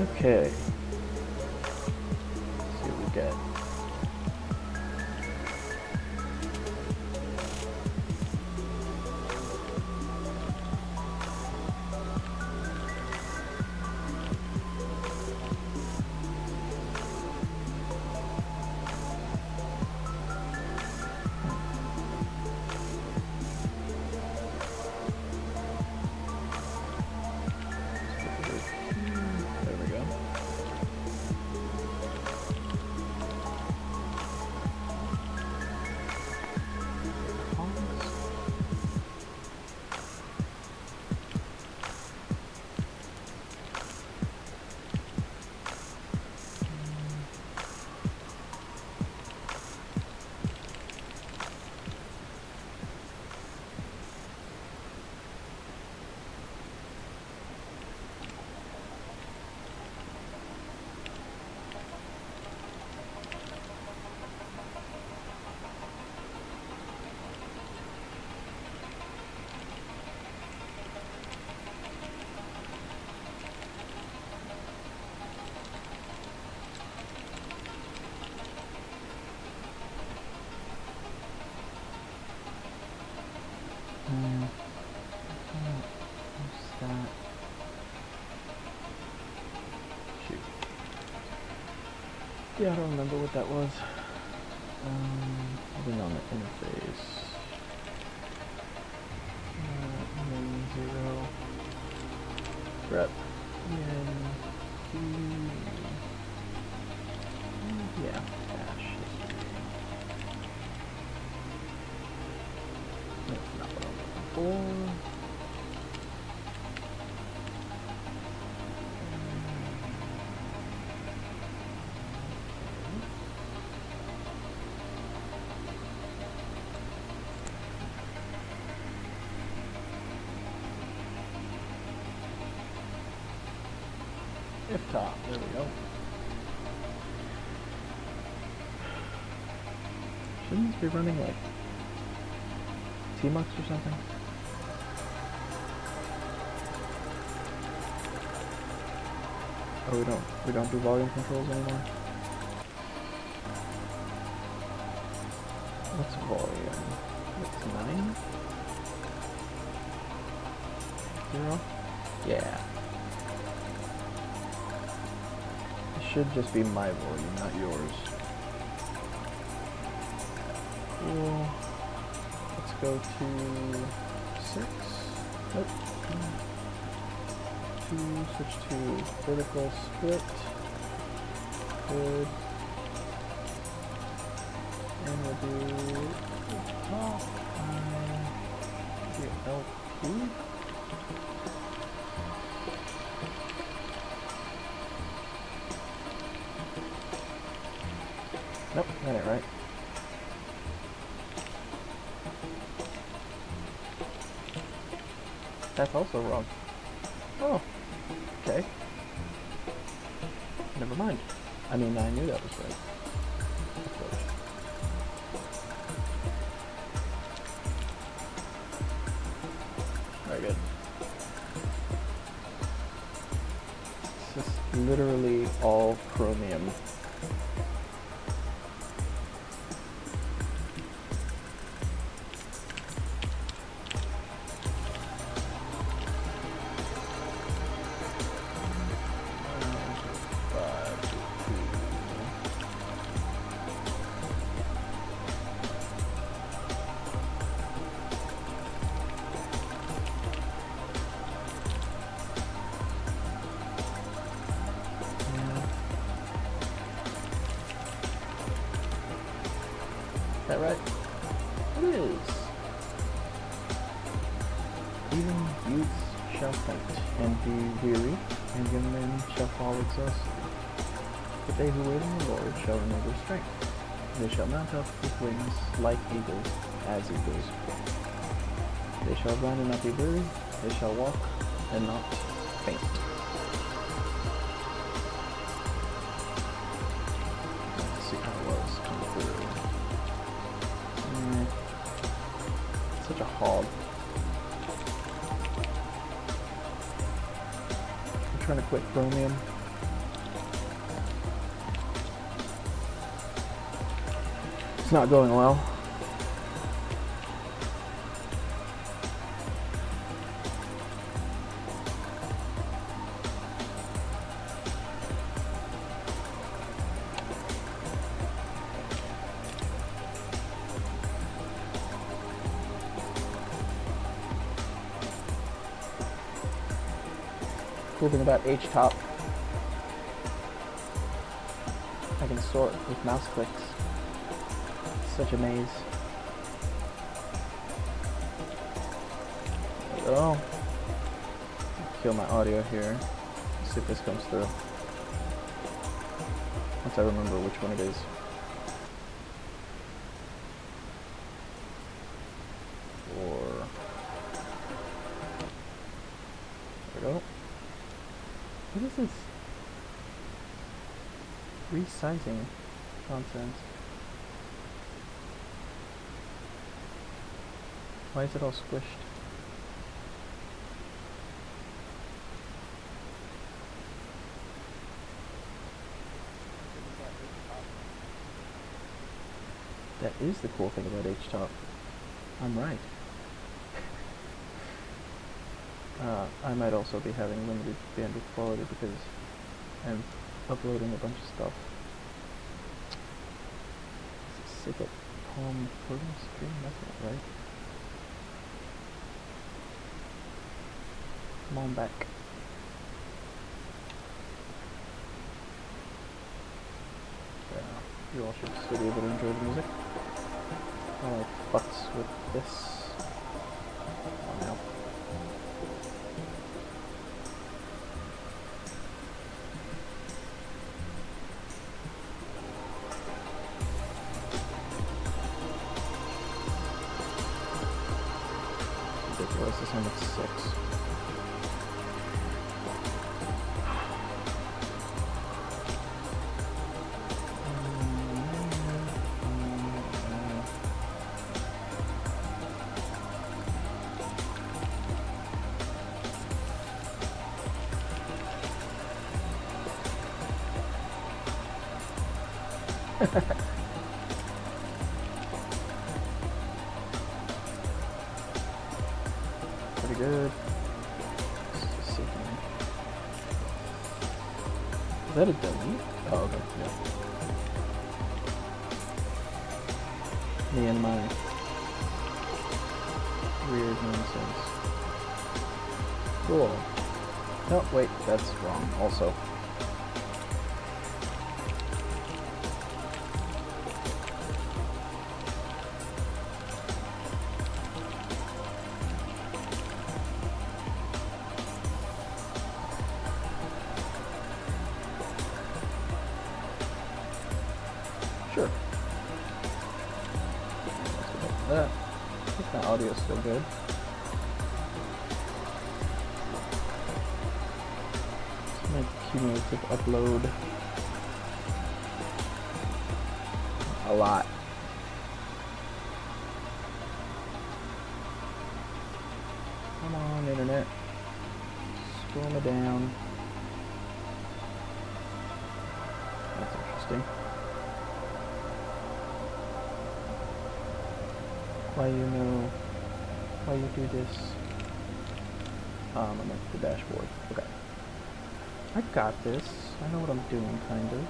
Okay. Let's see what we get. There we go. What's that? Shoot. Yeah, I don't remember what that was. I've been on the interface. And then 0. Rep. Yeah, cache history. That's not what I'm looking for. If top, there we go. Shouldn't this be running like Tmux or something? Oh, we don't do volume controls anymore. What's volume? It's 9? 0? Yeah. It should just be my volume, not yours. Cool. Let's go to 6. Nope. 2, switch to vertical split. Good. And we'll do top LP. Nope, that ain't right. That's also wrong. Oh, okay. Never mind. I mean, I knew that was right. Very good. It's just literally all chromium. Is that right? It is. Even youths shall faint and be weary, and young men shall fall exhausted. But they who wait on the Lord shall renew their strength. They shall mount up with wings like eagles, as eagles. They shall run and not be weary. They shall walk and not faint. Let's see how it was coming through. Such a hog. I'm trying to quit chromium. not going well. Cool thing about H-top, I can sort with mouse clicks. It's such a maze. There we go. Kill my audio here. See if this comes through. Once I remember which one it is. Or there we go. What is this? Resizing nonsense. Why is it all squished? That is the cool thing about H-top. I'm right. I might also be having limited bandwidth quality because I'm uploading a bunch of stuff. Sick at home recording stream? That's not right. Come on back. Yeah, you all should still be able to enjoy the music. Oh, fucks with this. Oh, no. Ridiculous, this one looks 6. Pretty good. Is that a dummy? Oh, okay, yeah. Me and my weird nonsense. Cool. Oh, wait, that's wrong also. Sure. That. I think the audio is still good. It's my cumulative upload. A lot. Come on, internet. Scroll me down. That's interesting. Why you do this? I'm at the dashboard. Okay. I got this. I know what I'm doing, kind of.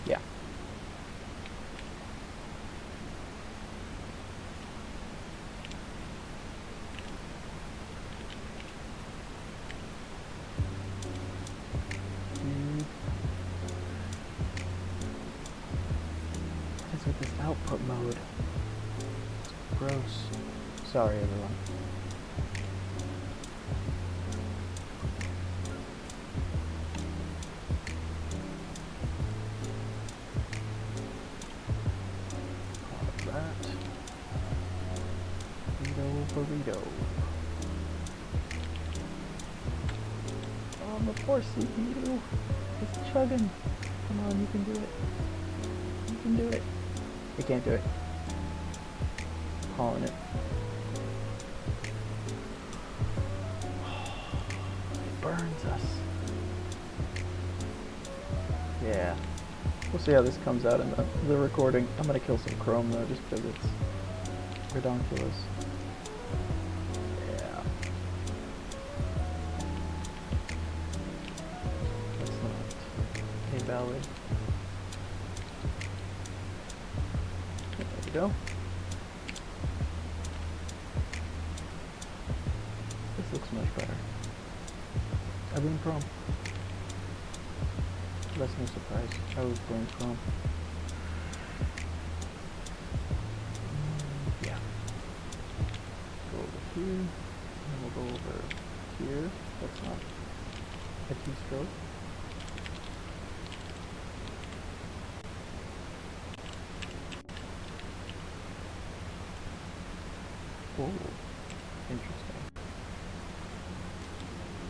Yeah. With this output mode. It's gross. Sorry, everyone. All that. Burrito. Oh, the poor CPU. It's chugging. Come on, you can do it. You can do it. You can't do it. Calling it. burns us. Yeah. We'll see how this comes out in the recording. I'm gonna kill some chrome though, just because it's redonkulous. Yeah. That's not invalid. There we go. This looks much better. I blame chrome. That's no surprise. I was blame chrome. Yeah. Go over here, and we'll go over here. That's not a keystroke. Oh, interesting.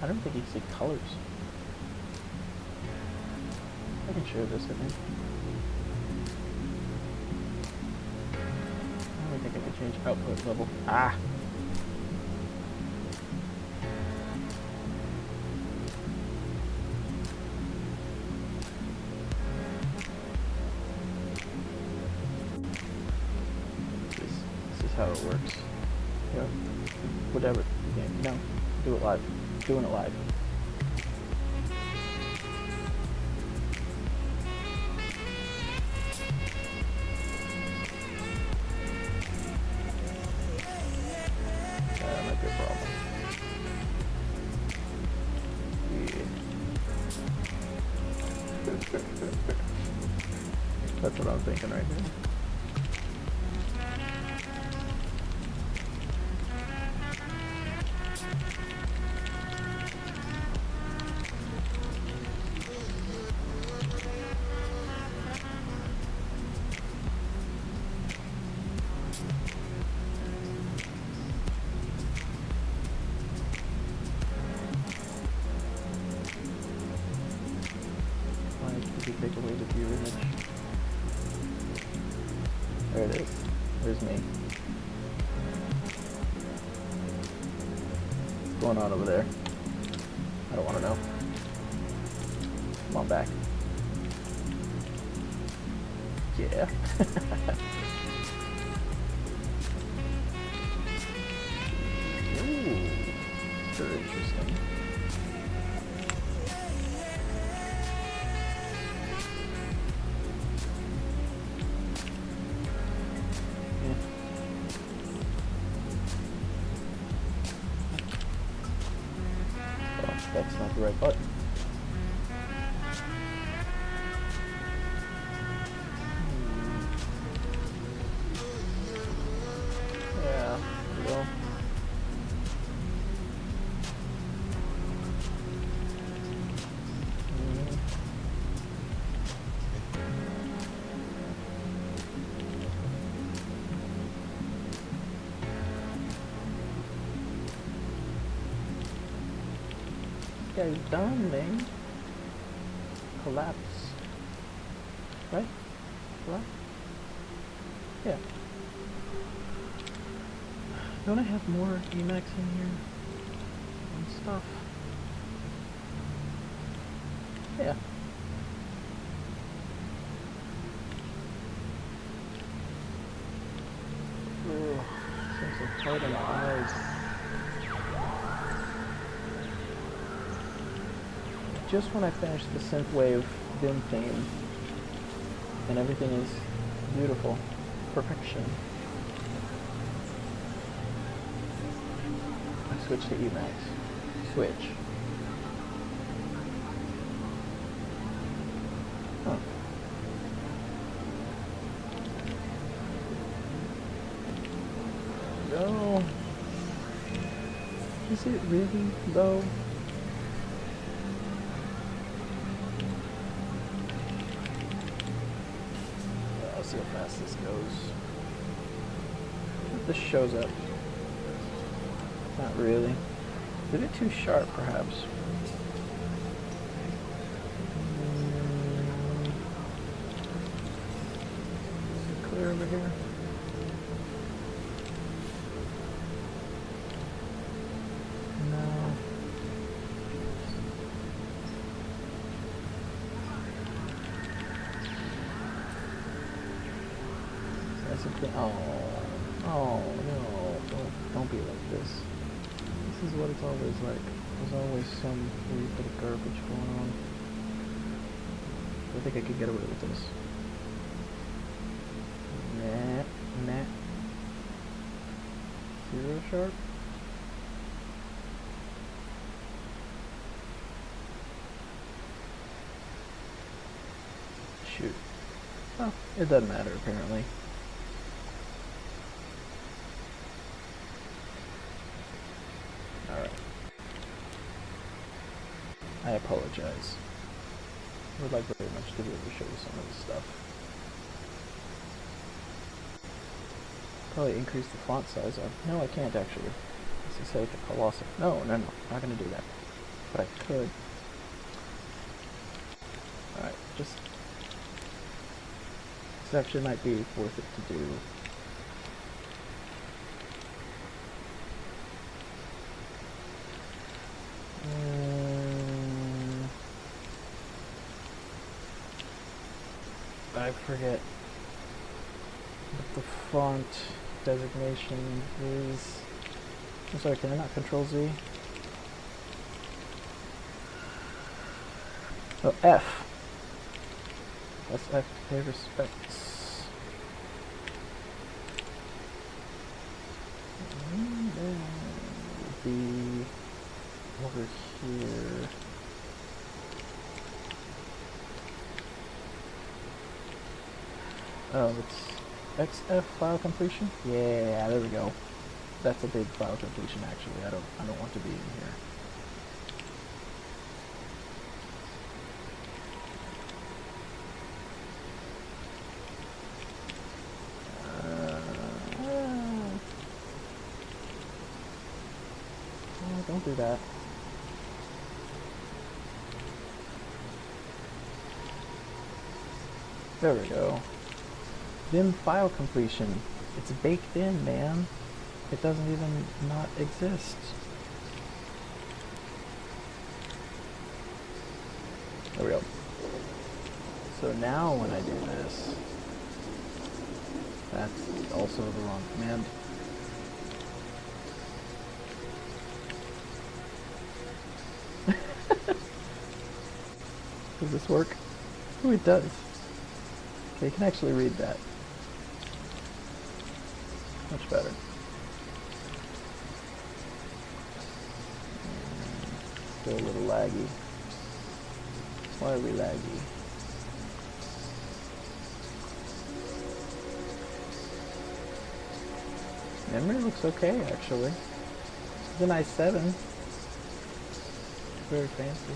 I don't think you see colors. I can share this, I think. I don't think I can change output level. Ah! This is how it works. You know, whatever. Yeah, no, do it live. Doing it live. That might be a problem. Yeah. That's what I'm thinking right now. Take away the view image. There it is. There's me. What's going on over there? I don't want to know. Come on back. Yeah. Ooh, very interesting. That's not the right button. Yeah, well. Guy's done, man. Collapse. Right? Collapse? Yeah. Don't I have more Emacs in here? And stuff. Yeah. Ugh, seems so hard on the eyes. Just when I finish the synthwave Vim theme, and everything is beautiful, perfection, I switch to Emacs. Switch. Huh. No. Is it really, though? See how fast this goes. This shows up. Not really. Is it too sharp, perhaps? Is it clear over here? No. nice and clean. Oh, oh no! Don't be like this. This is what it's always like. There's always some weird bit of garbage going on. I think I could get away with this. Nah. Zero sharp. Shoot. Oh, it doesn't matter apparently. Alright. I apologize. I would like very much to be able to show you some of this stuff. Probably increase the font size of. No, I can't actually. This is like a colossal. No, not gonna do that. But I could. Alright, just. This actually might be worth it to do. I forget what the font designation is. I'm sorry, can I not Control Z? Oh, F. That's F. Pay respects. And then be over here. Oh, it's XF file completion? Yeah, there we go. That's a big file completion actually. I don't want to be in here. Oh, don't do that. There we go. Vim file completion. It's baked in, man. It doesn't even not exist. There we go. So now when I do this, that's also the wrong command. Does this work? Oh, it does. Okay, you can actually read that. Much better. Still a little laggy. Why are we laggy? Memory looks okay, actually. It's an i7. Very fancy.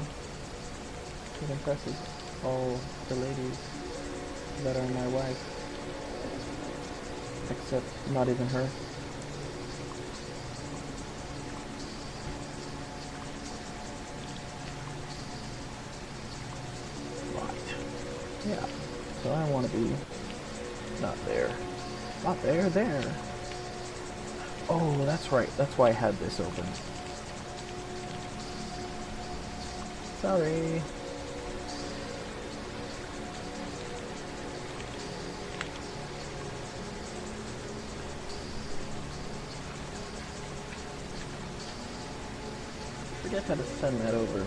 It impresses all the ladies that are my wife. Except not even her. Right. Yeah. So I want to be not there. Not there, there. Oh, that's right. That's why I had this open. Sorry. Forget how to send that over.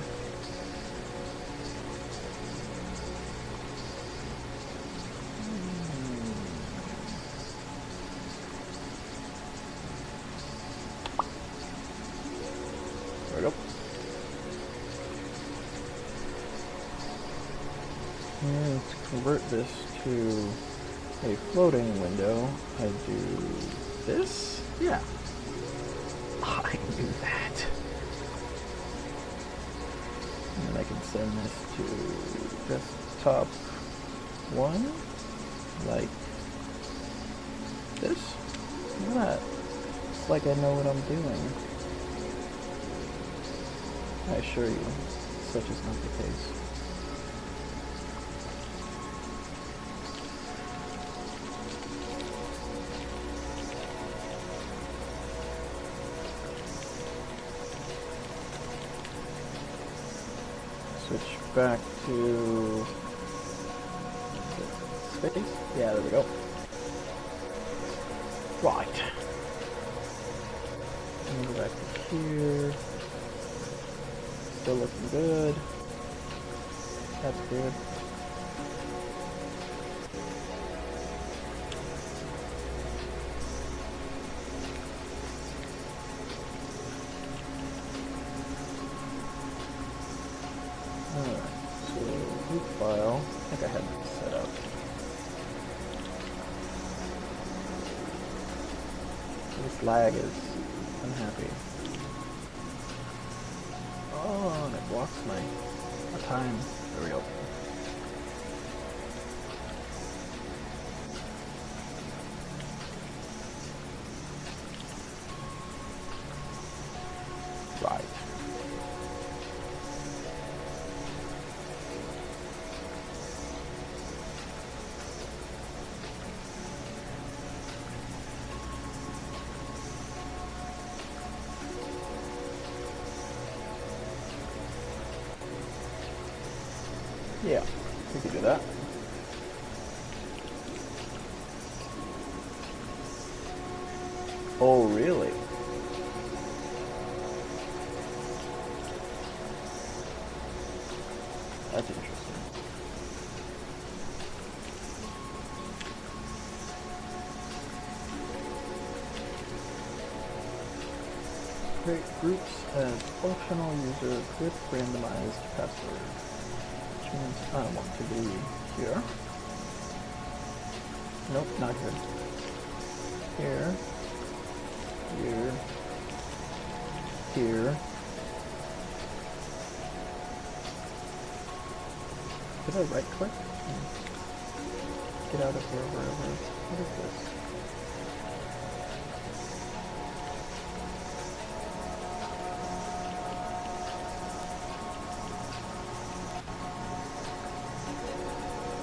There we go. And to convert this to a floating window, I do this? Yeah. I knew that. And I can send this to desktop 1, like this. Look at that. It's like I know what I'm doing. I assure you, such is not the case. Switch back to space. Yeah, there we go. Right. And go back to here. Still looking good. That's good. Alright, so root file. I think I had it set up. This lag is unhappy. Oh, and it blocks my time. There we go. Right. Yeah, we could do that. Oh, really? That's interesting. Create groups as functional user with randomized password. Which means I want to be here. Nope, not here. Here. Here. Here. Did I right click? Get out of here, wherever. What is this?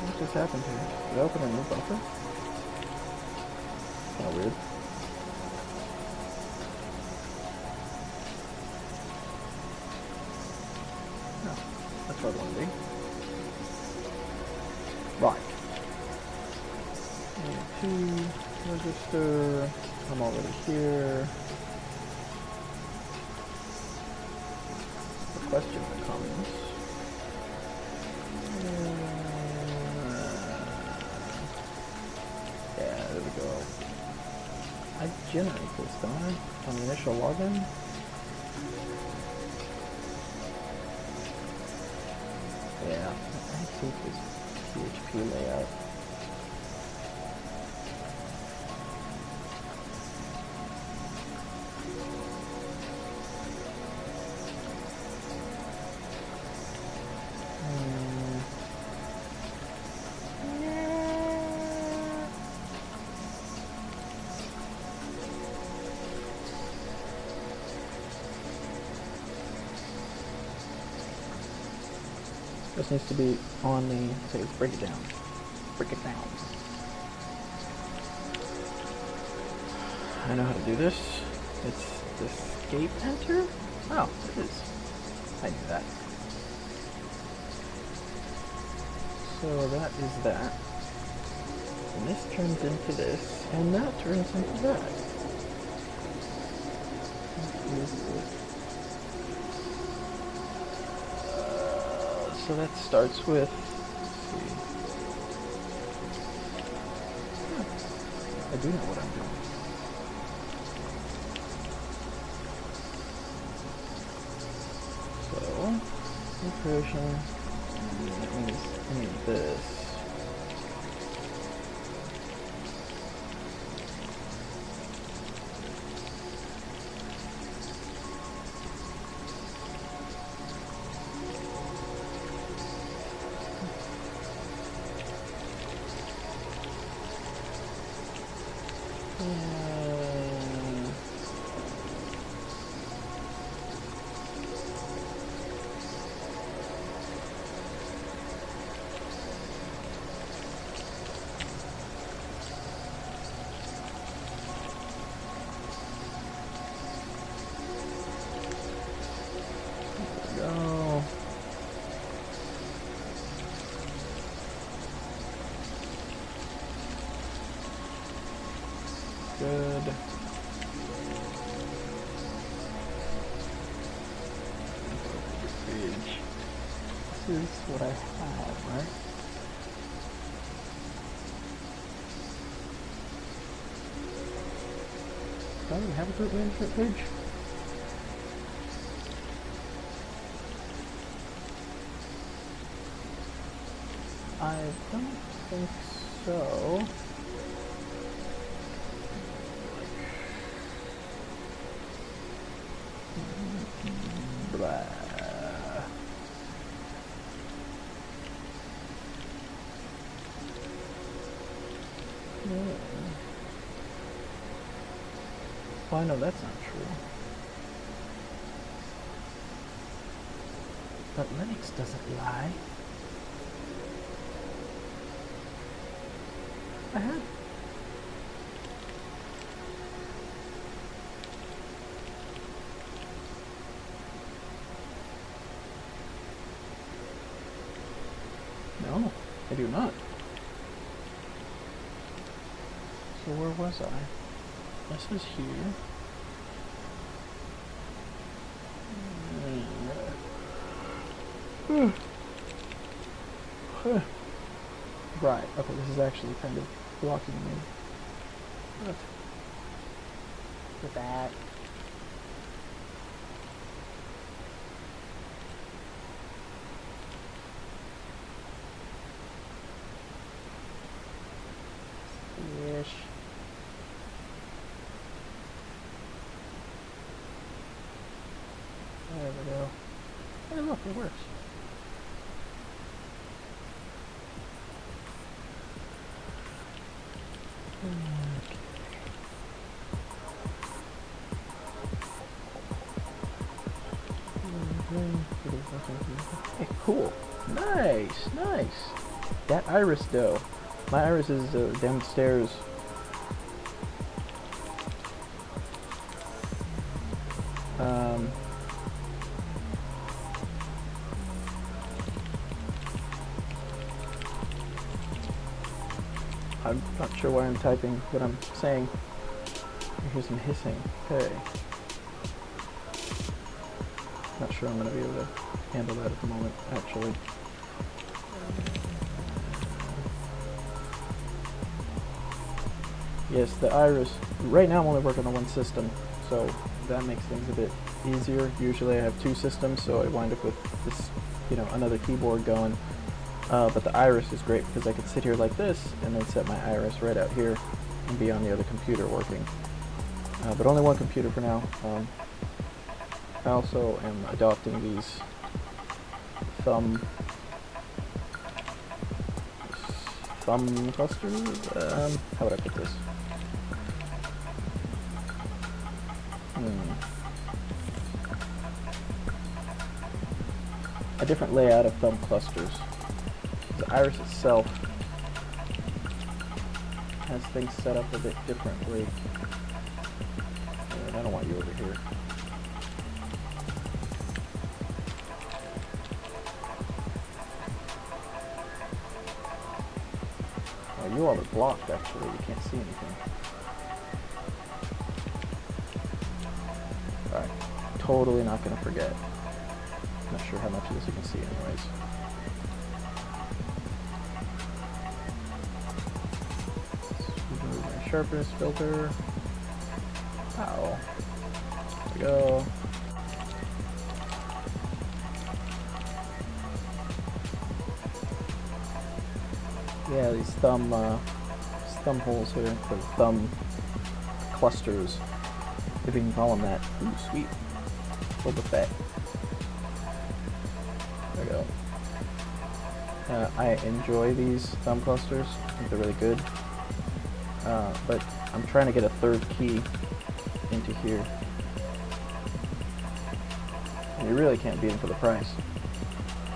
What just happened here? Did I open a new buffer? Kind of weird. No, that's where I want to be. Right. And register. I'm already here. The question becomes. Yeah, there we go. I generate this, don't I? On the initial login? Yeah, I hate this PHP layout. This needs to be on the, say, let's break it down. Break it down. I know how to do this. It's the escape enter? Oh, it is. I knew that. So that is that. And this turns into this, and that turns into that. So that starts with, let's see. I do know what I'm doing. So, inclusion, that means I need this. good. This is what I have, right? Do we have a group management page? I don't think so. Blah. Well, I know that's not true. But Linux doesn't lie. I have. No, I do not. So where was I? This is here. Right, okay, this is actually kind of blocking me. What? With that. Ish. There we go. Hey, look, it works. Hey, cool. Nice, nice. That iris though. My iris is downstairs. I'm not sure why I'm typing what I'm saying. I hear some hissing. Okay. Not sure I'm going to be able to handle that at the moment, actually. Yes, the iris. Right now I'm only working on one system, so that makes things a bit easier. Usually I have two systems, so I wind up with this, another keyboard going. But the iris is great because I could sit here like this and then set my iris right out here and be on the other computer working. But only one computer for now. I also am adopting these thumb clusters. How would I put this? A different layout of thumb clusters. The iris itself has things set up a bit differently. And I don't want you over here. Oh, you all are blocked actually, you can't see anything. Alright, totally not going to forget. Not sure how much of this you can see anyways. Remove my sharpness filter. Ow. There we go. Yeah, these thumb holes here, the thumb clusters, if you can call them that. Ooh, sweet. Boba Fett. There we go. I enjoy these thumb clusters. I think they're really good. But I'm trying to get a third key into here. And you really can't beat them for the price.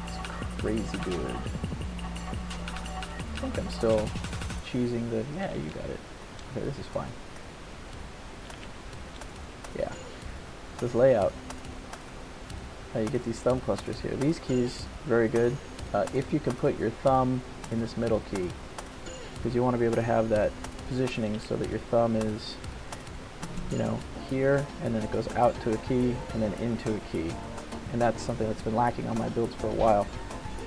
It's crazy good. I think I'm still choosing the, yeah, you got it. Okay, this is fine. Yeah. This layout. How you get these thumb clusters here. These keys, very good. If you can put your thumb in this middle key, because you want to be able to have that positioning so that your thumb is you know, here, and then it goes out to a key, and then into a key. And that's something that's been lacking on my builds for a while.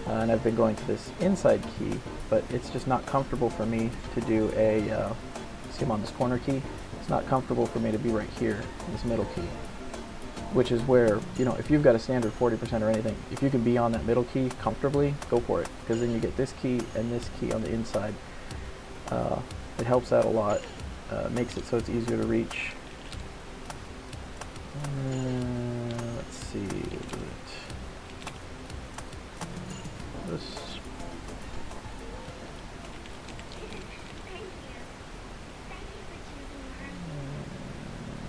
And I've been going to this inside key, but it's just not comfortable for me to do a, see I'm on this corner key, it's not comfortable for me to be right here in this middle key. Which is where, you know, if you've got a standard 40% or anything, if you can be on that middle key comfortably, go for it. Because then you get this key and this key on the inside. It helps out a lot, makes it so it's easier to reach. Let's see, we'll do it. This.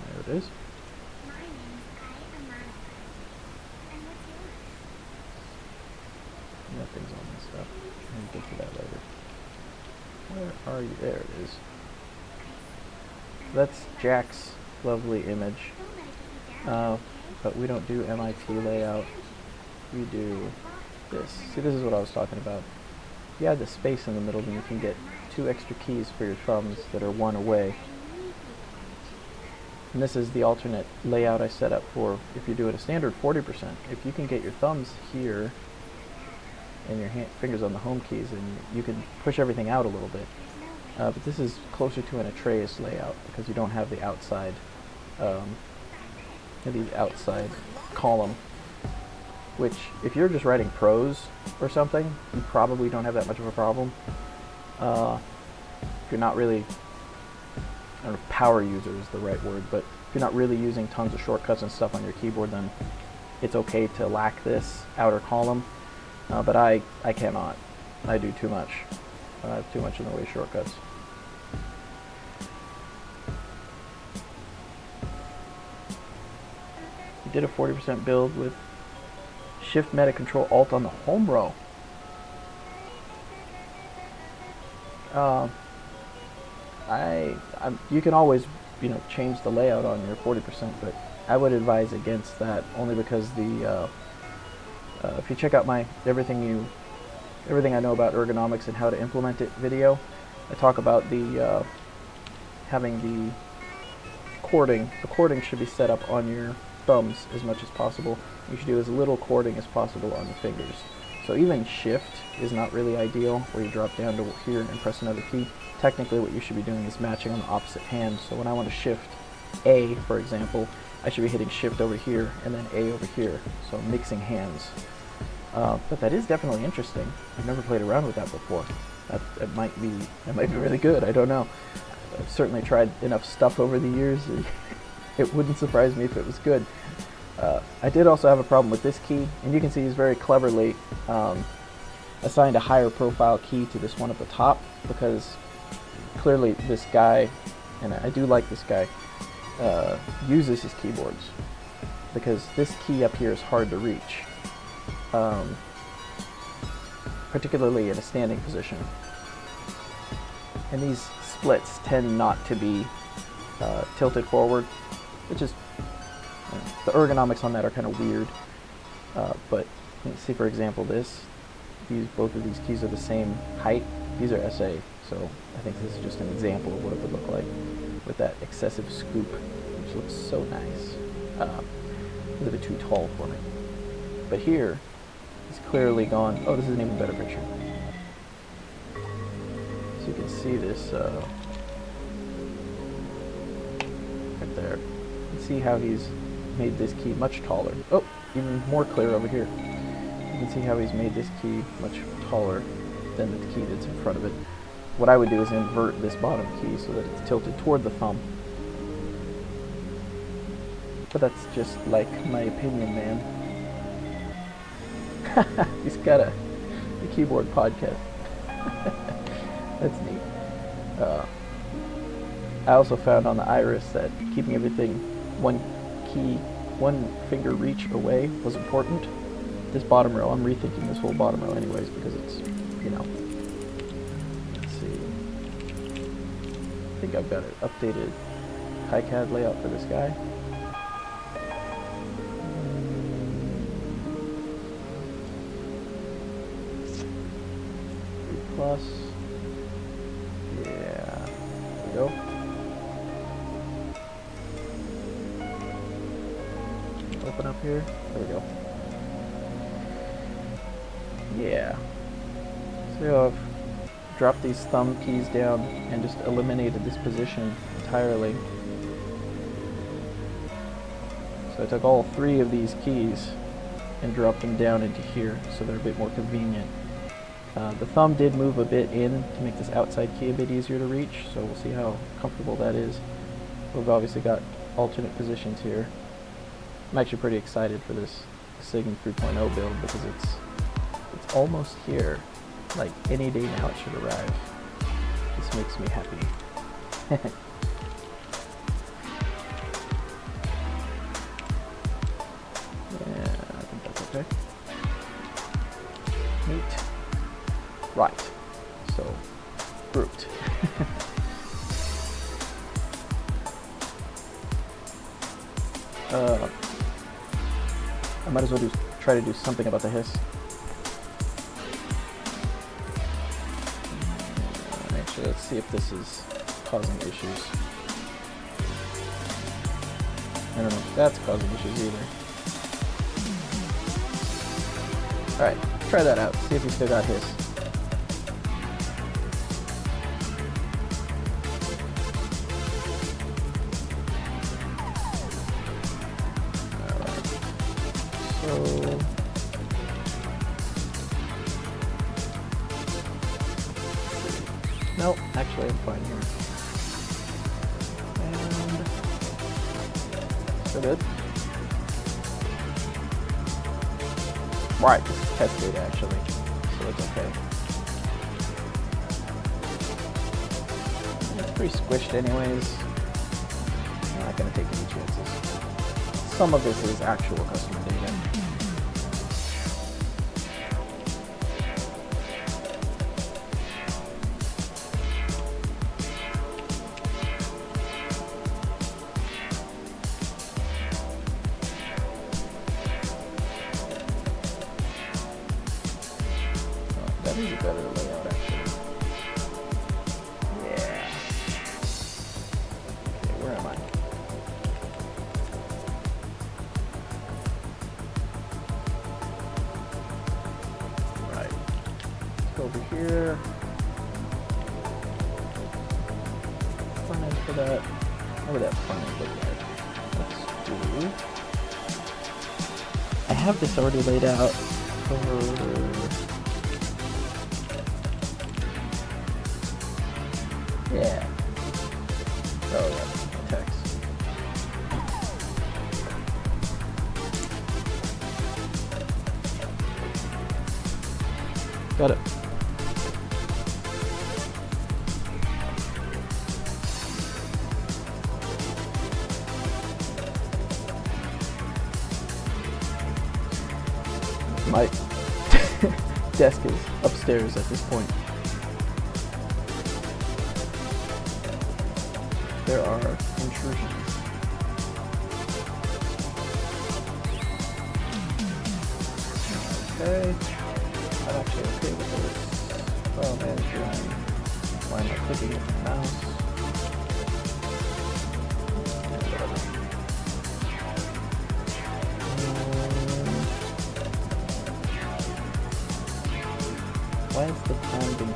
There it is. Nothing's on this stuff. I'll get to that later. Where are you? There it is. That's Jack's lovely image. But we don't do MIT layout. We do this. See, this is what I was talking about. If you add the space in the middle, then you can get 2 extra keys for your thumbs that are 1 away. And this is the alternate layout I set up for if you do it a standard 40%. If you can get your thumbs here and your fingers on the home keys, and you can push everything out a little bit. But this is closer to an Atreus layout because you don't have the outside, column. Which, if you're just writing prose or something, you probably don't have that much of a problem. If you're not really, I don't know if power user is the right word, but if you're not really using tons of shortcuts and stuff on your keyboard, then it's okay to lack this outer column. But I cannot. I do too much. I have too much in the way of shortcuts. You did a 40% build with Shift Meta Control Alt on the home row. You can always, you know, change the layout on your 40%, but I would advise against that only because the if you check out my everything I know about ergonomics and how to implement it video, I talk about the having the cording. The cording should be set up on your thumbs as much as possible. You should do as little cording as possible on the fingers. So even Shift is not really ideal, where you drop down to here and press another key. Technically what you should be doing is matching on the opposite hand. So when I want to shift A, for example, I should be hitting Shift over here and then A over here. So mixing hands. But that is definitely interesting. I've never played around with that before. That might be really good. I don't know. I've certainly tried enough stuff over the years. It wouldn't surprise me if it was good. I did also have a problem with this key, and you can see he's very cleverly assigned a higher profile key to this one at the top, because clearly this guy, and I do like this guy, uses his keyboards, because this key up here is hard to reach. Particularly in a standing position. And these splits tend not to be tilted forward, which is, you know, the ergonomics on that are kind of weird. But you can see, for example, both of these keys are the same height. These are SA, so I think this is just an example of what it would look like with that excessive scoop, which looks so nice. A little bit too tall for me. But here, he's clearly gone. Oh, this is an even better picture. So you can see this right there. You can see how he's made this key much taller. Oh, even more clear over here. You can see how he's made this key much taller than the key that's in front of it. What I would do is invert this bottom key so that it's tilted toward the thumb. But that's just like my opinion, man. He's got a keyboard podcast. That's neat. I also found on the Iris that keeping everything one finger reach away was important. This bottom row, I'm rethinking this whole bottom row anyways, because it's, you know, let's see. I think I've got an updated KiCad layout for this guy. Plus, yeah, there we go. here. There we go. Yeah. So I've dropped these thumb keys down and just eliminated this position entirely. So I took all 3 of these keys and dropped them down into here so they're a bit more convenient. The thumb did move a bit in to make this outside key a bit easier to reach, so we'll see how comfortable that is. We've obviously got alternate positions here. I'm actually pretty excited for this Sigma 3.0 build because it's almost here. Like any day now it should arrive. This makes me happy. Yeah, I think that's okay. Neat. Right. So, grouped. I might as well try to do something about the hiss. Actually, let's see if this is causing issues. I don't know if that's causing issues either. Alright, try that out. See if you still got hiss. Nope, actually I'm fine here. And so good. Right, this is test data actually, so it's okay. It's pretty squished anyways. I'm not gonna take any chances. Some of this is actual customer data. That is a better layout, actually. Yeah. Okay, where am I? Right. Let's go over here. Front end for that. What would that front end look like? Let's do. I have this already laid out for. Yeah. Oh yeah, text. Got it. My desk is upstairs at this point. There are intrusions. Okay. I'm actually okay with this. File manager. Why am I clicking with the mouse? Why is the time being...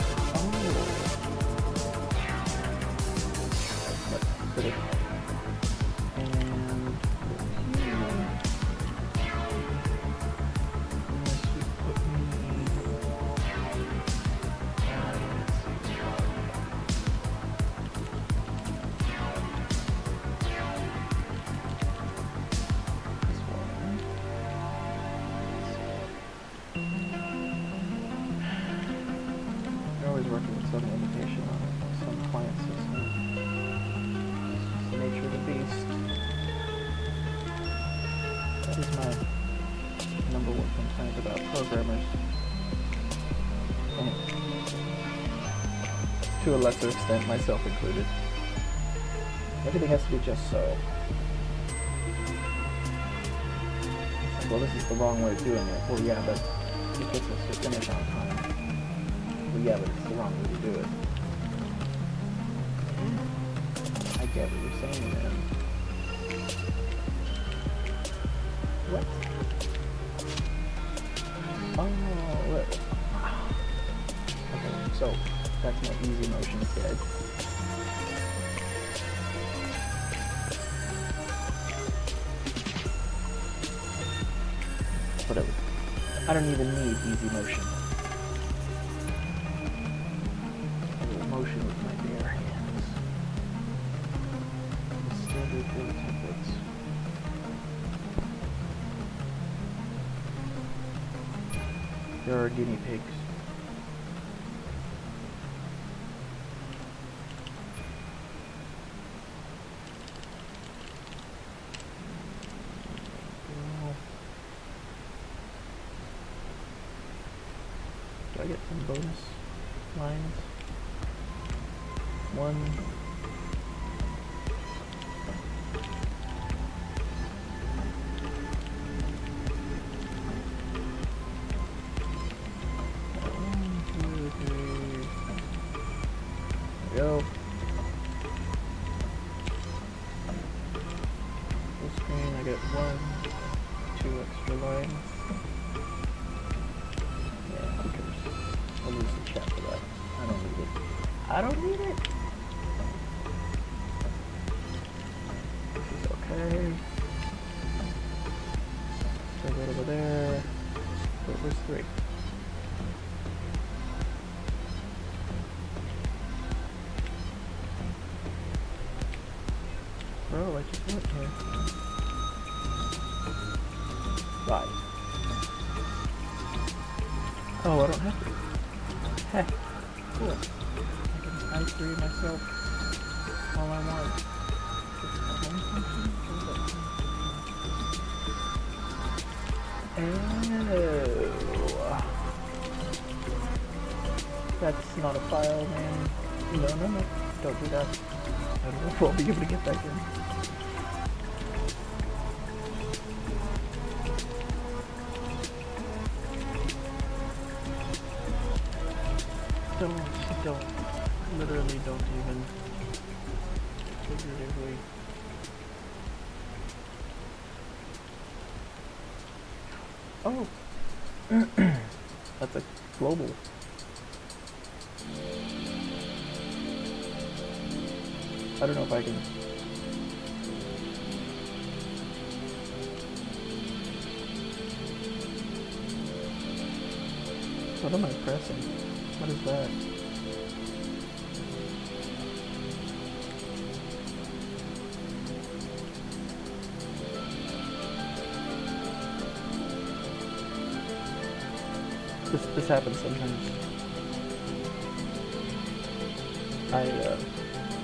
working with some limitation on some client system. It's just the nature of the beast. That is my number one complaint about programmers. And to a lesser extent, myself included. Everything has to be just so. It's like, well, this is the wrong way of doing it. Well, yeah, but it gets us to finish on time. Well, yeah, but it's the wrong way to do it. I get what you're saying, man. What? Oh, look. Okay, so that's my easy motion is dead. Whatever. I don't even need easy motion. I will motion with my bare hands. Standard build templates. There are guinea pigs. Do I get some bonus lines? One. Go. Full screen, I get 1, 2 extra lines. Yeah, who cares? I'll lose the chat for that. I don't need it. I don't need it! This is okay. Still go over there. Wait, where's 3? Bro, I just went here. Right. Oh, I don't have to. Heh. Cool. I can I3 myself all I want. Oh. That's not a file, man. No. Don't do that. I don't know if I'll be able to get back in. Don't. Literally don't even. Figuratively. Oh! That's a global. I don't know if I can. What am I pressing? What is that? This happens sometimes. I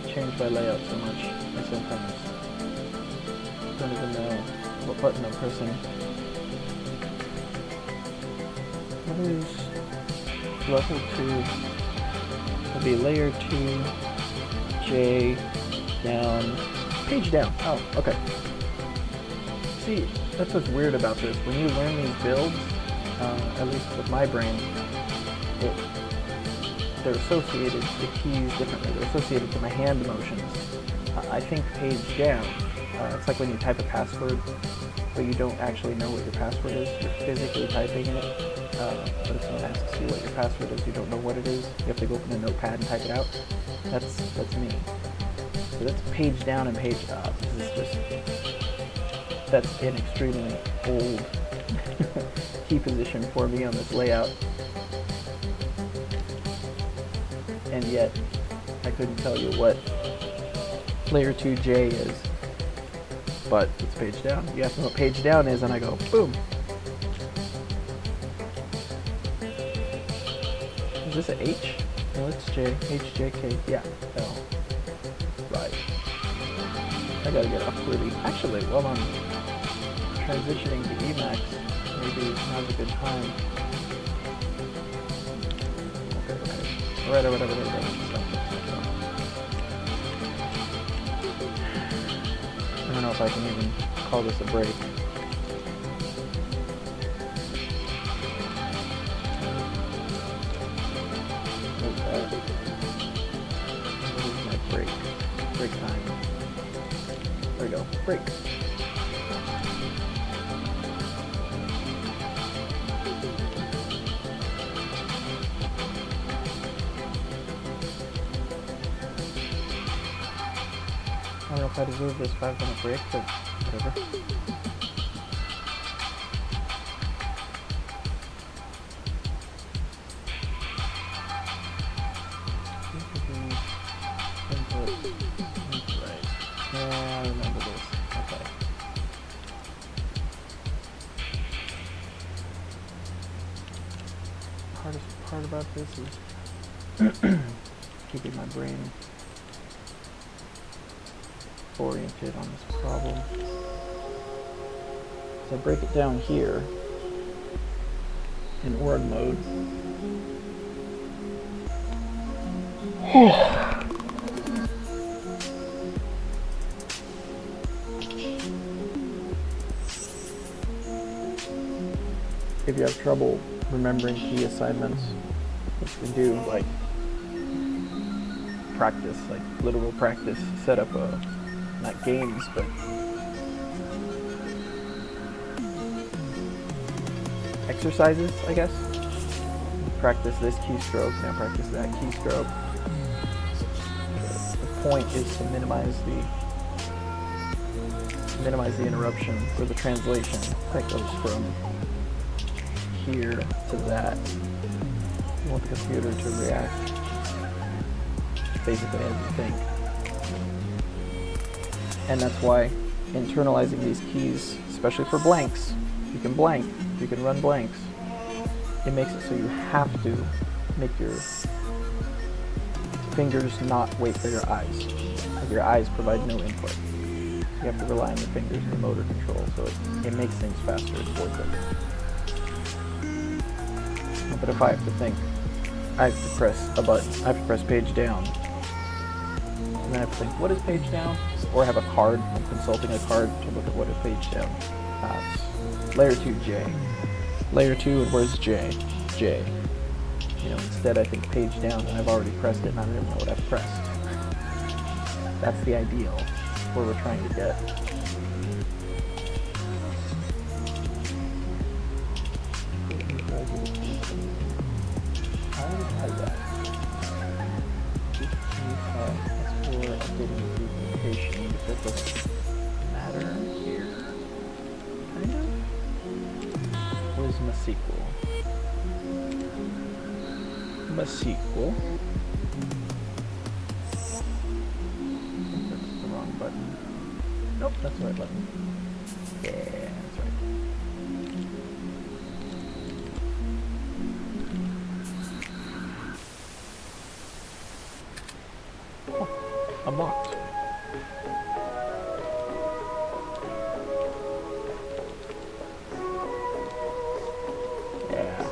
change my layout so much, I sometimes don't even know what button I'm pressing. What is level 2? It'll be layer 2, J, down, page down. Oh, okay. See, that's what's weird about this. When you learn these builds, at least with my brain, they're associated to keys differently. They're associated to my hand motions. I think page down, it's like when you type a password, but you don't actually know what your password is. You're physically typing it, but if someone asks you what your password is, you don't know what it is. You have to go open a notepad and type it out. That's me. So that's page down and page up. This is just, that's an extremely old key position for me on this layout. And yet, I couldn't tell you what layer 2J is. But it's page down. You ask me what page down is, and I go, boom. Is this an H? No, it's J. H, J, K. Yeah, L. Right. I gotta get off really. Actually, while I'm transitioning to Emacs, maybe now's a good time. Okay. Alright. I don't know if I can even call this a break. What is my break? Break time. There we go. Break. don't know if I deserve this 5-minute break, but whatever. Input. Right. Yeah, I remember this. Okay. Hardest part about this is keeping my brain oriented on this problem. So I break it down here in org mode. If you have trouble remembering key assignments, which we do, like practice, like literal practice, set up not games, but exercises, I guess. Practice this keystroke, now practice that keystroke. The point is to minimize the interruption or the translation that goes from here to that. You want the computer to react basically as you think. And that's why internalizing these keys, especially for blanks, you can blank, you can run blanks. It makes it so you have to make your fingers not wait for your eyes. Like your eyes provide no input. You have to rely on your fingers and your motor control, so it makes things faster, it's worth it. But if I have to think, I have to press a button, I have to press page down, and then I have to think, what is page down? Or I have a card, I'm consulting a card to look at what is page down. It's layer 2 J. Layer 2, and where's J? J. You know, instead I think page down, and I've already pressed it, and I don't even know what I've pressed. That's the ideal, where we're trying to get. How would I do that? That's for updating the duplication, because that doesn't matter here. Kind of? Where's MySQL? MySQL. That's the wrong button. Nope, that's the right button. Yeah, that's right. Oh, unlocked. Yeah.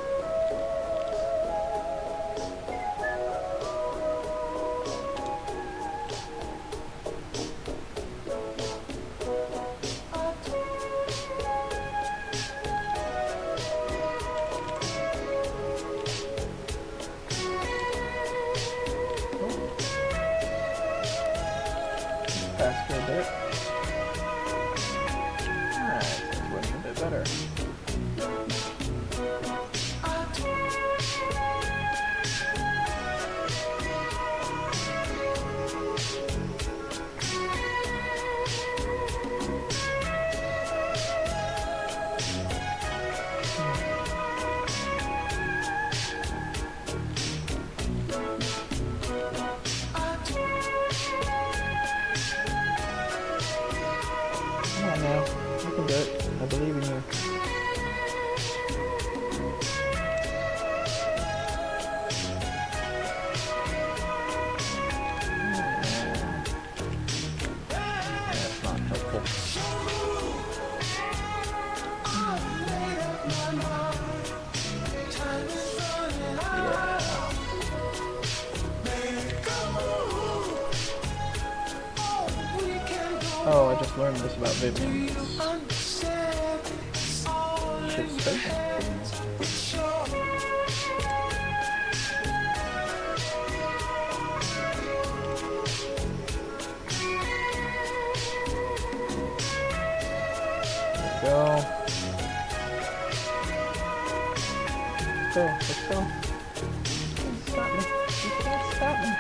Faster a bit. Alright, it's running a bit better. Come on now, you can do it. I believe in you. That's not helpful. Oh, I just learned this about Vivian. Shift space. There we go. Let's go. Stop me. You can't stop me.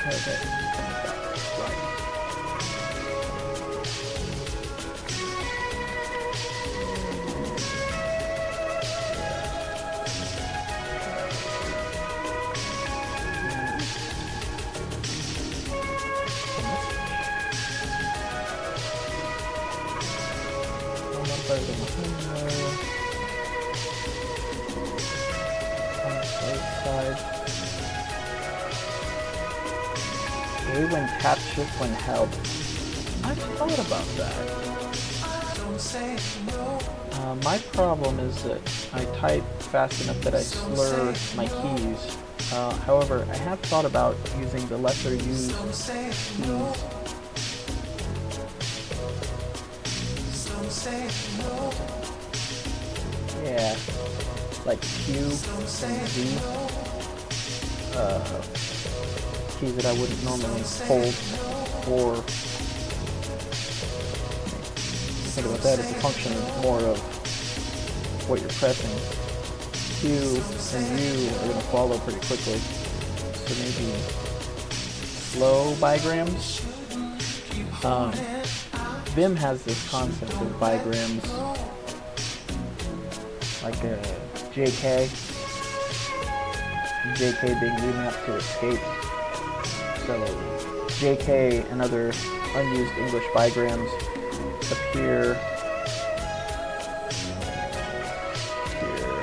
Okay. Right. When tap shift when held. I've thought about that. My problem is that I type fast enough that I slur my keys. However, I have thought about using the lesser used keys. Yeah, like Q and Z. Keys that I wouldn't normally hold, or think about that as a function more of what you're pressing. Q and U are going to follow pretty quickly, so maybe slow bigrams. Vim has this concept of bigrams, like a JK being remapped to escape. So JK and other unused English bigrams appear here.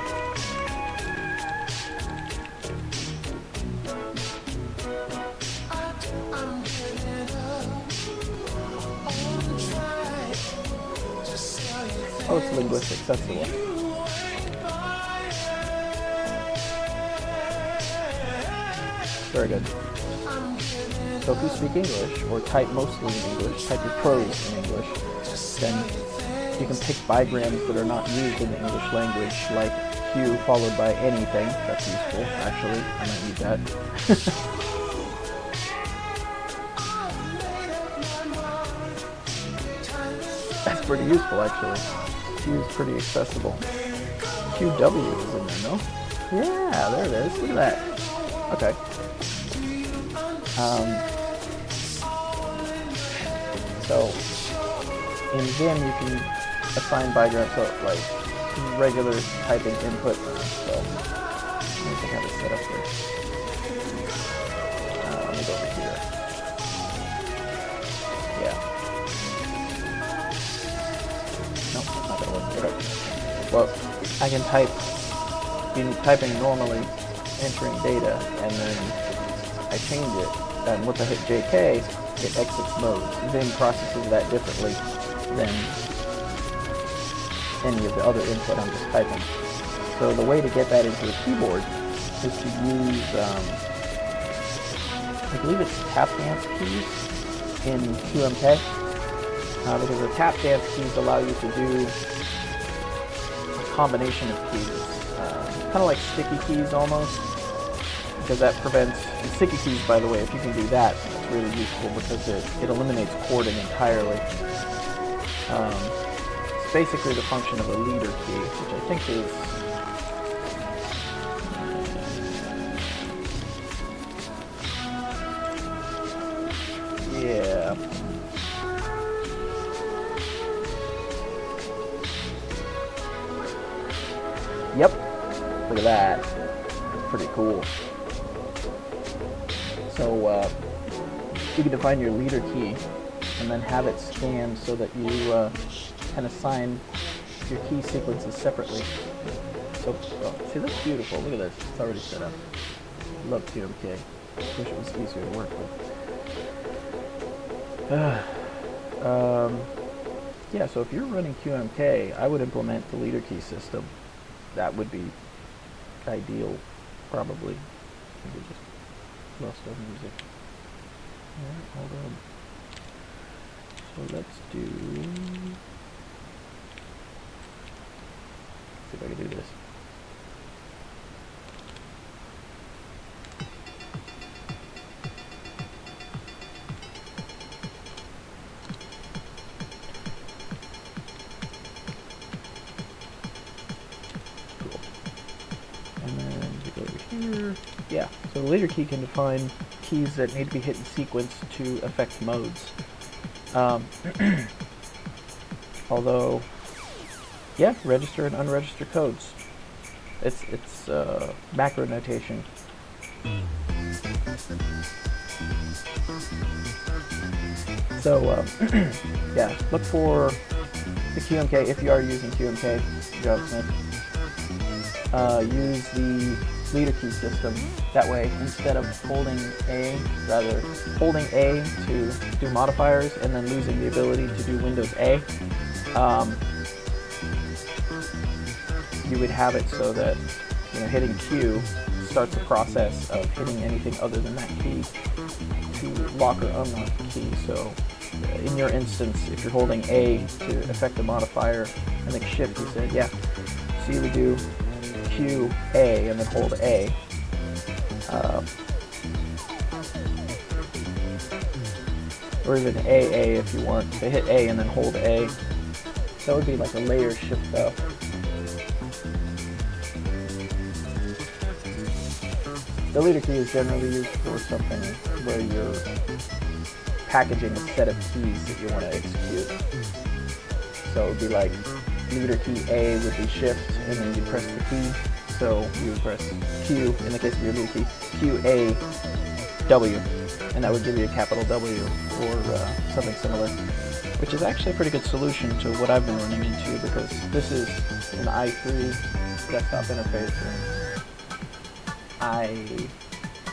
Oh, it's linguistics, that's the one. Very good. So if you speak English, or type mostly in English, type your prose in English, then you can pick bigrams that are not used in the English language, like Q followed by anything. That's useful, actually. I might need that. That's pretty useful, actually. Q is pretty accessible. QW is in there, no? Yeah, there it is. Look at that. Okay. So in Vim you can assign bigrams, so like regular typing input. So I think I have it set up here. Let me go over here. Yeah. Nope, not gonna work. Okay. Well, I can be typing normally, entering data, and then I change it. And once I hit JK, it exits modes. Vim processes that differently than any of the other input I'm just typing. So the way to get that into the keyboard is to use, I believe it's tap dance keys in QMK, because the tap dance keys allow you to do a combination of keys, kind of like sticky keys almost. Because that prevents sticky keys, by the way. If you can do that, it's really useful because it eliminates chording entirely. It's basically the function of a leader key, which I think is yeah. Yep. Look at that. That's pretty cool. So you can define your leader key and then have it scanned so that you can assign your key sequences separately. So, see, that's beautiful. Look at this. It's already set up. Love QMK. Wish it was easier to work with. Yeah, so if you're running QMK, I would implement the leader key system. That would be ideal, probably. I think we just lost our music. Alright, hold on. So let's do... see if I can do this. Cool. And then we go over here. Yeah, so the leader key can define keys that need to be hit in sequence to affect modes. Although, yeah, register and unregister codes. It's macro notation. So, yeah, look for the QMK if you are using QMK, JavaSmith. Use the leader key system. That way, instead of holding A, rather holding A to do modifiers and then losing the ability to do Windows A, you would have it so that hitting Q starts the process of hitting anything other than that key to lock or unlock the key. So in your instance, if you're holding A to affect the modifier and then shift, you said, yeah, so you would do Q, A, and then hold A. Or even AA if you want. So hit A and then hold A. That would be like a layer shift up. The leader key is generally used for something where you're packaging a set of keys that you want to execute. So it would be like leader key A would be shift, and then you press the key. So you would press Q, in the case of your leader key, Q, A, W, and that would give you a capital W or something similar, which is actually a pretty good solution to what I've been running into, because this is an i3 desktop interface, and I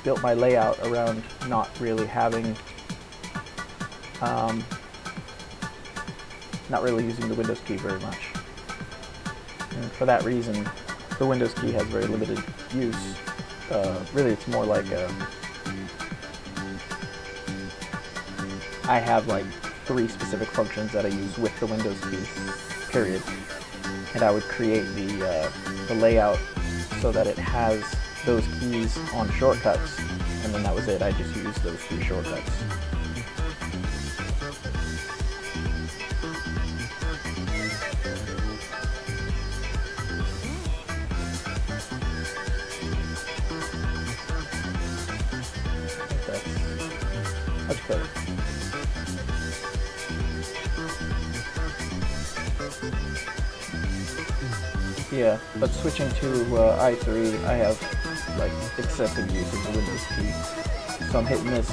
built my layout around not really having, not really using the Windows key very much. And for that reason, the Windows key has very limited use. Really, it's more like I have like 3 specific functions that I use with the Windows key, period. And I would create the layout so that it has those keys on shortcuts, and then that was it. I just used those 3 shortcuts. That's code. Yeah, but switching to i3, I have like excessive use of the Windows key. So I'm hitting this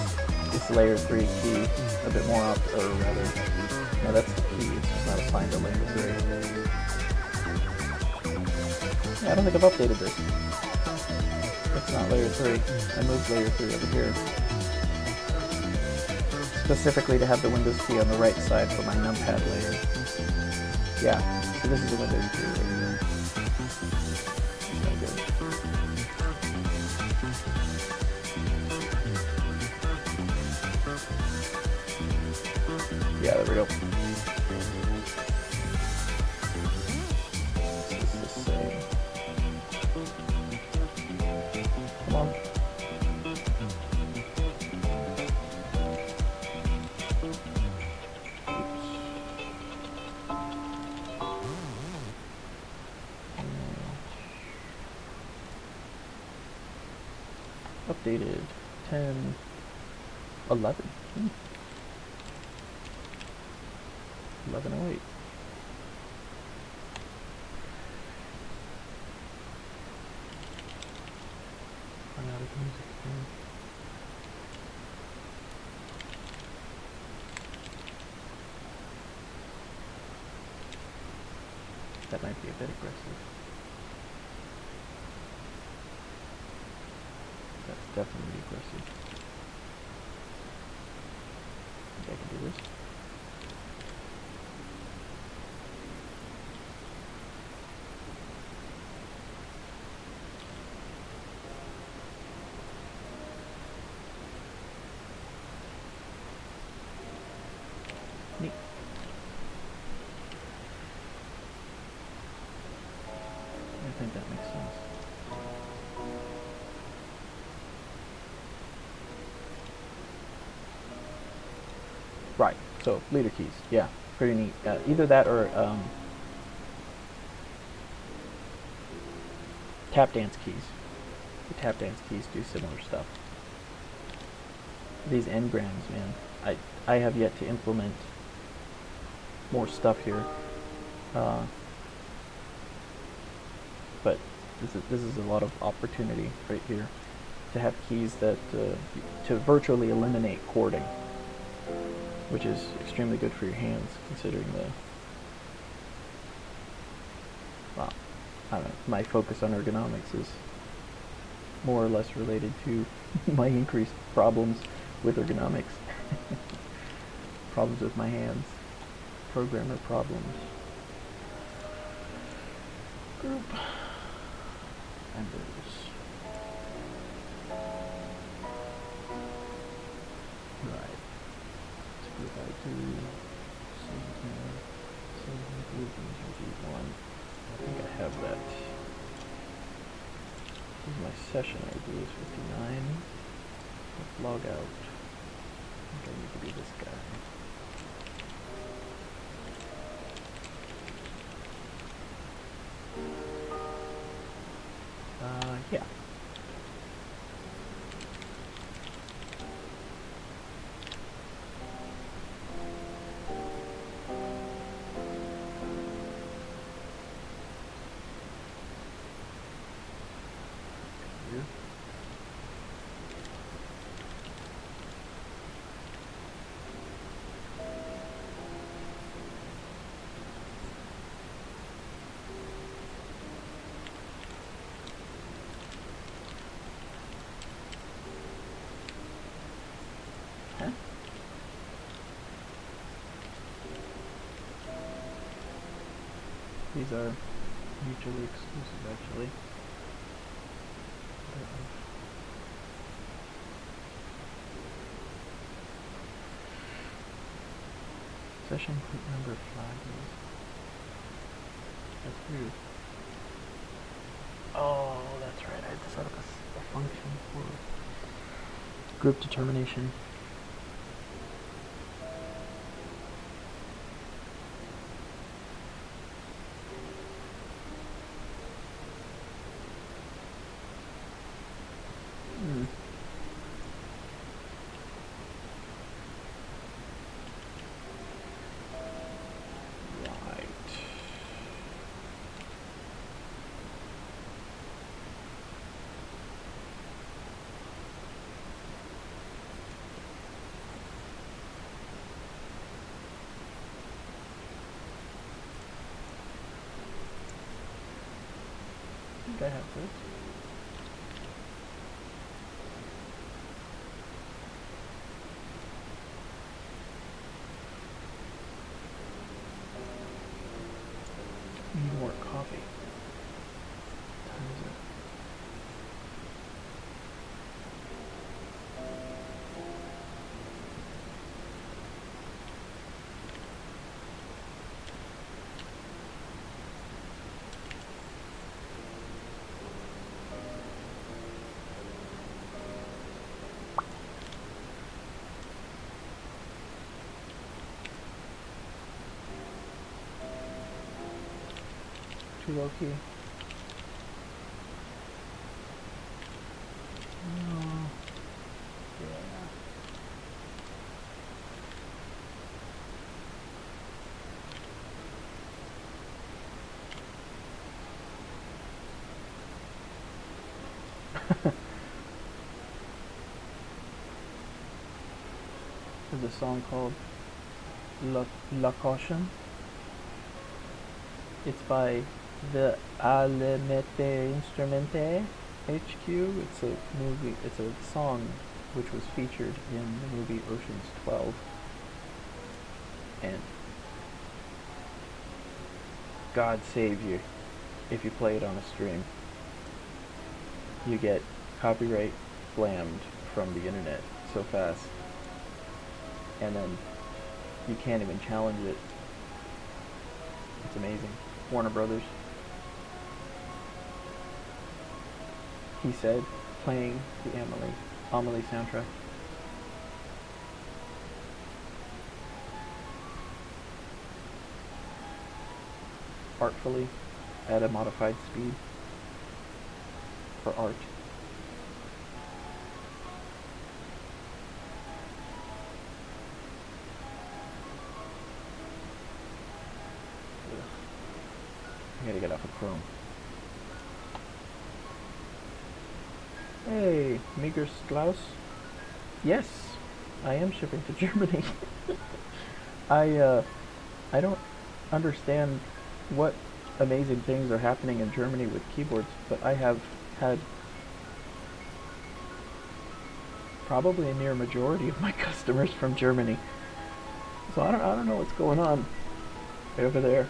layer 3 key a bit more often, or rather, no, that's the key, it's just not assigned to layer 3. Yeah, I don't think I've updated this. It's not layer 3. I moved layer 3 over here. Specifically to have the Windows key on the right side for my numpad layer. Yeah, so this is the Windows key right here. Good. Yeah, there we go. This is the same. Come on. Updated 10, 11. 11:08. Run out of music again. That might be a bit aggressive. That's definitely aggressive. I think I can do this. Neat. I think that makes sense. Right, so leader keys, yeah, pretty neat. Either that or tap dance keys. The tap dance keys do similar stuff. These engrams, man, I have yet to implement more stuff here, but this is a lot of opportunity right here to have keys that to virtually eliminate chording, which is extremely good for your hands, considering well, I don't know, my focus on ergonomics is more or less related to my increased problems with ergonomics. Problems with my hands. Programmer problems. Group members. Right. Let's group ID. Save group one. I think I have that. This is my session ID is 59. Let's log out. I think I need to be this guy. Yeah. Huh? These are mutually exclusive, actually. Session group member flag is. That's weird. Oh, that's right. I had to set up a function for group determination. I have this. Need more coffee. What time is it? Too low key. No. Yeah. There's a song called La Caution. It's by the Alemete Instrumente HQ. It's a movie. It's a song which was featured in the movie Ocean's 12, and God save you if you play it on a stream. You get copyright slammed from the internet so fast, and then you can't even challenge it. It's amazing. Warner Brothers. He said, playing the Amelie soundtrack. Artfully, at a modified speed, for art. to get off of Chrome. Hey, Migros Klaus. Yes, I am shipping to Germany. I don't understand what amazing things are happening in Germany with keyboards, but I have had probably a near majority of my customers from Germany. So I don't know what's going on over there.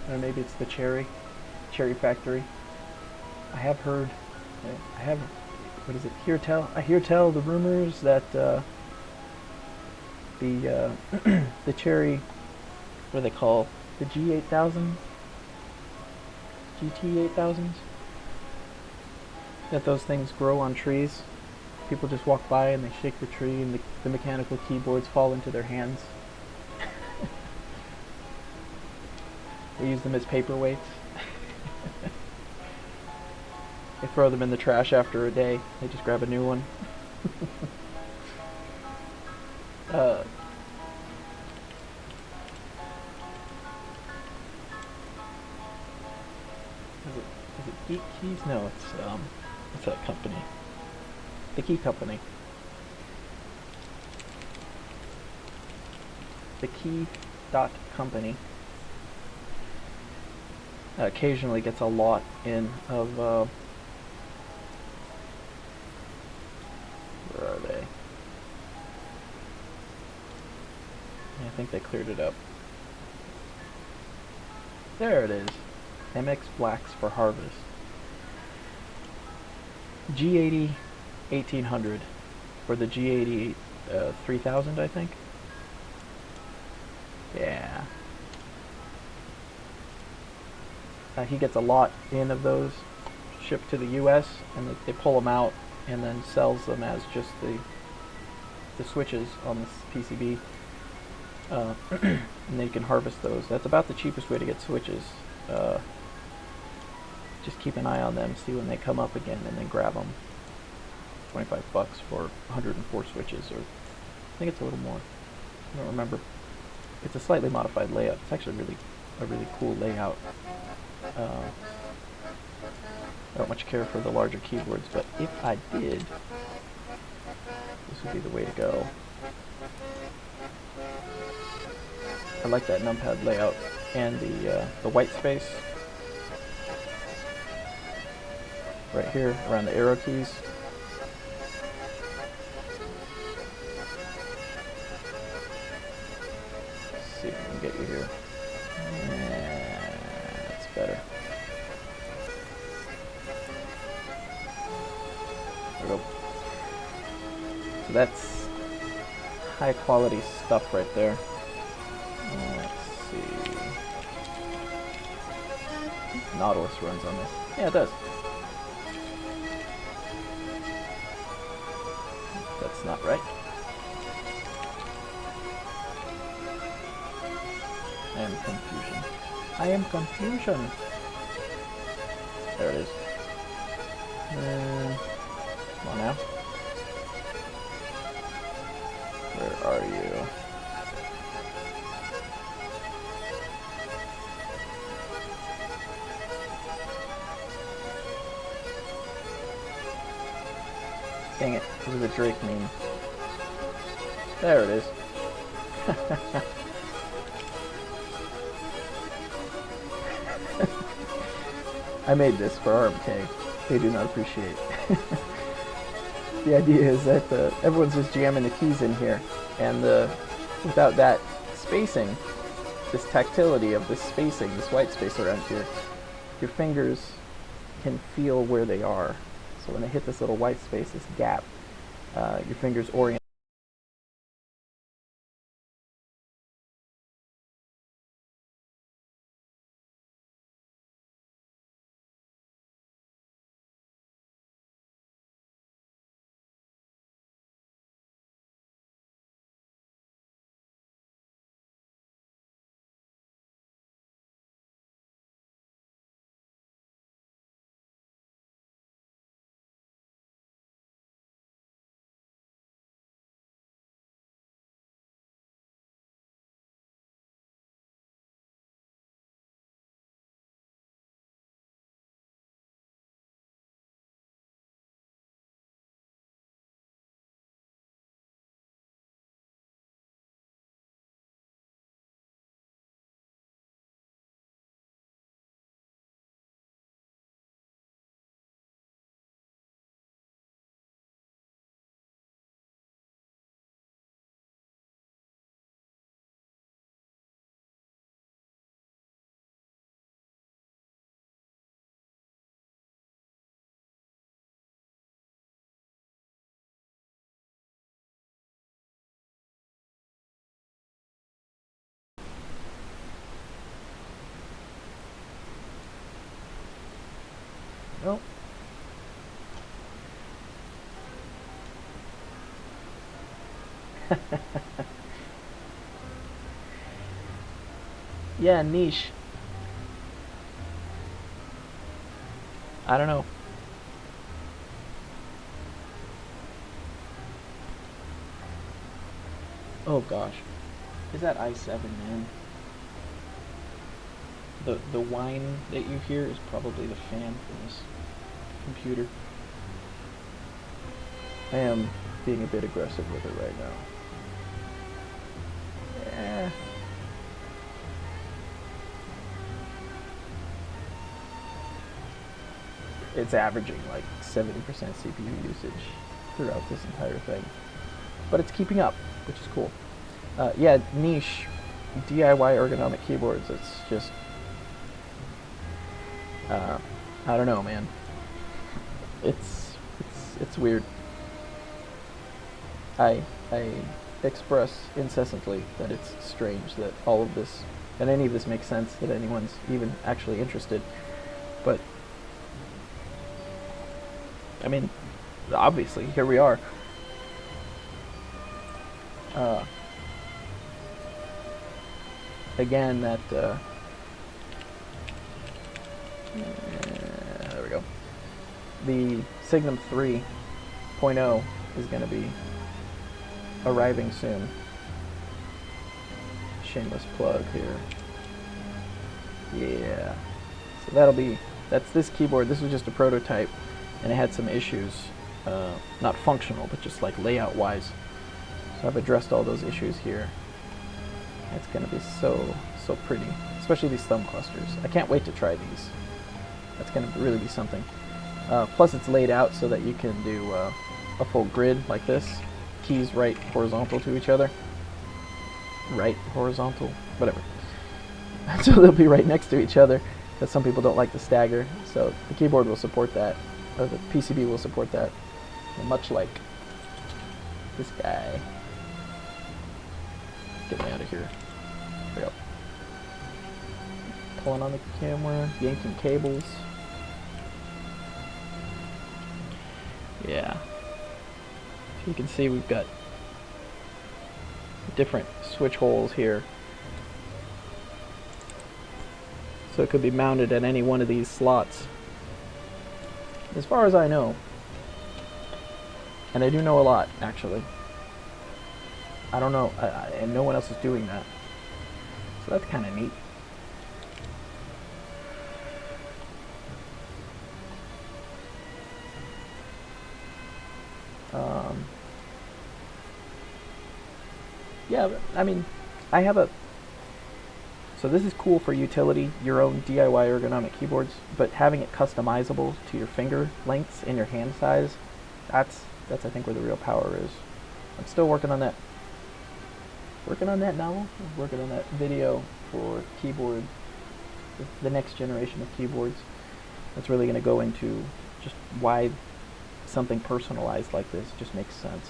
Or maybe it's the cherry factory. I have heard, what is it, I hear tell the rumors that the the cherry, what do they call, the G8000, GT8000s, that those things grow on trees. People just walk by and they shake the tree and the mechanical keyboards fall into their hands. They use them as paperweights. They throw them in the trash after a day. They just grab a new one. Is it Geek Keys? No, it's what's that company? The Key Company. The Key Company. Occasionally gets a lot in of where are they? Yeah, I think they cleared it up. There it is. MX Blacks for Harvest. G80 1800 or the G80 3000, I think. Yeah. He gets a lot in of those shipped to the US, and they pull them out and then sells them as just the switches on this PCB. And they can harvest those. That's about the cheapest way to get switches. Just keep an eye on them, see when they come up again, and then grab them. 25 bucks for 104 switches, or I think it's a little more. I don't remember. It's a slightly modified layout. It's actually a really cool layout. I don't much care for the larger keyboards, but if I did, this would be the way to go. I like that numpad layout and the white space right here around the arrow keys. Let's see if we can get you here. That's better. There we go. So that's high quality stuff right there. Let's see. Nautilus runs on this. Yeah, it does. That's not right. I am confusion. I am confusion. There it is. Come on now. Where are you? Dang it, this is a Drake meme. There it is. I made this for RMK. They do not appreciate. The idea is that everyone's just jamming the keys in here, and without that spacing, this tactility of this spacing, this white space around here, your fingers can feel where they are. So when they hit this little white space, this gap, your fingers orient Yeah, niche. I don't know. Oh gosh. Is that i7, man? The whine that you hear is probably the fan from this computer. I am being a bit aggressive with it right now. Yeah. It's averaging like 70% CPU usage throughout this entire thing. But it's keeping up, which is cool. Yeah, niche DIY ergonomic keyboards. It's just, I don't know, man. It's weird. I express incessantly that it's strange that all of this, and any of this makes sense, that anyone's even actually interested. But I mean, obviously, here we are. Again, that there we go. The Signum 3.0 is going to be arriving soon. Shameless plug here. Yeah. So that's this keyboard. This was just a prototype, and it had some issues. Not functional, but just like layout wise. So I've addressed all those issues here. It's going to be so pretty, especially these thumb clusters. I can't wait to try these. That's going to really be something. Plus it's laid out so that you can do a full grid like this. Keys right horizontal to each other. Right horizontal, whatever. So they'll be right next to each other, because some people don't like the stagger. So the keyboard will support that, or the PCB will support that, much like this guy. Get me out of here. There we go. Pulling on the camera, yanking cables. Yeah. So you can see we've got different switch holes here. So it could be mounted at any one of these slots. As far as I know, and I do know a lot, actually. I don't know, and no one else is doing that. So that's kind of neat. Yeah, I mean, I have a... So this is cool for utility, your own DIY ergonomic keyboards, but having it customizable to your finger lengths and your hand size, that's I think where the real power is. I'm still working on that. Working on that novel? I'm working on that video for keyboard, the next generation of keyboards. That's really going to go into just why something personalized like this just makes sense.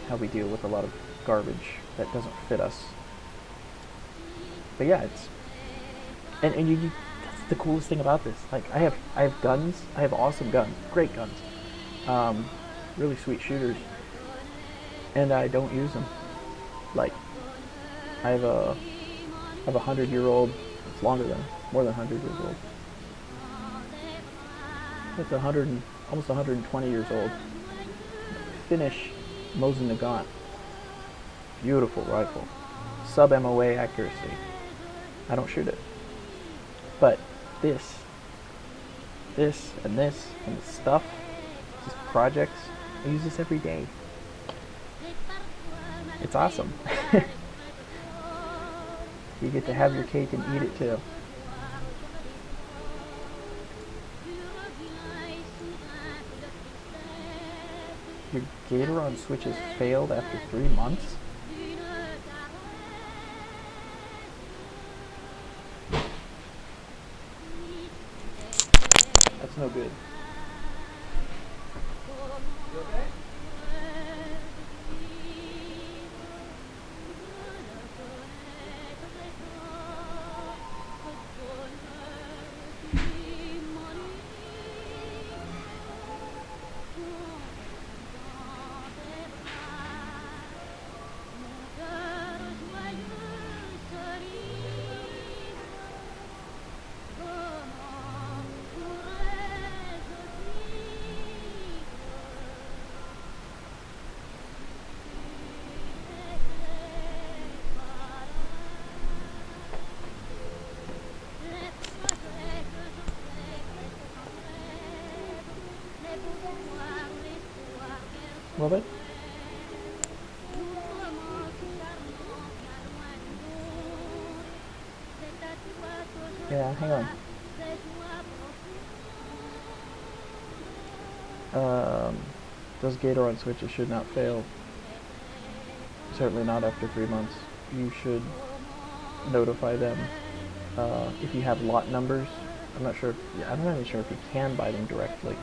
How we deal with a lot of garbage that doesn't fit us. But yeah, it's and that's the coolest thing about this. Like I have guns. I have awesome guns, great guns, really sweet shooters, and I don't use them. Like I have a 100-year-old. It's more than 100 years old. It's almost 120 years old. Finnish Mosin Nagant. Beautiful rifle. Sub-MOA accuracy. I don't shoot it. But this and this stuff, these projects, I use this every day. It's awesome. You get to have your cake and eat it too. Your Gatoron switches failed after 3 months? That's no good. You okay? Love it. Yeah, hang on. Those Gatoron switches should not fail. Certainly not after 3 months. You should notify them if you have lot numbers. I'm not even sure if you can buy them directly.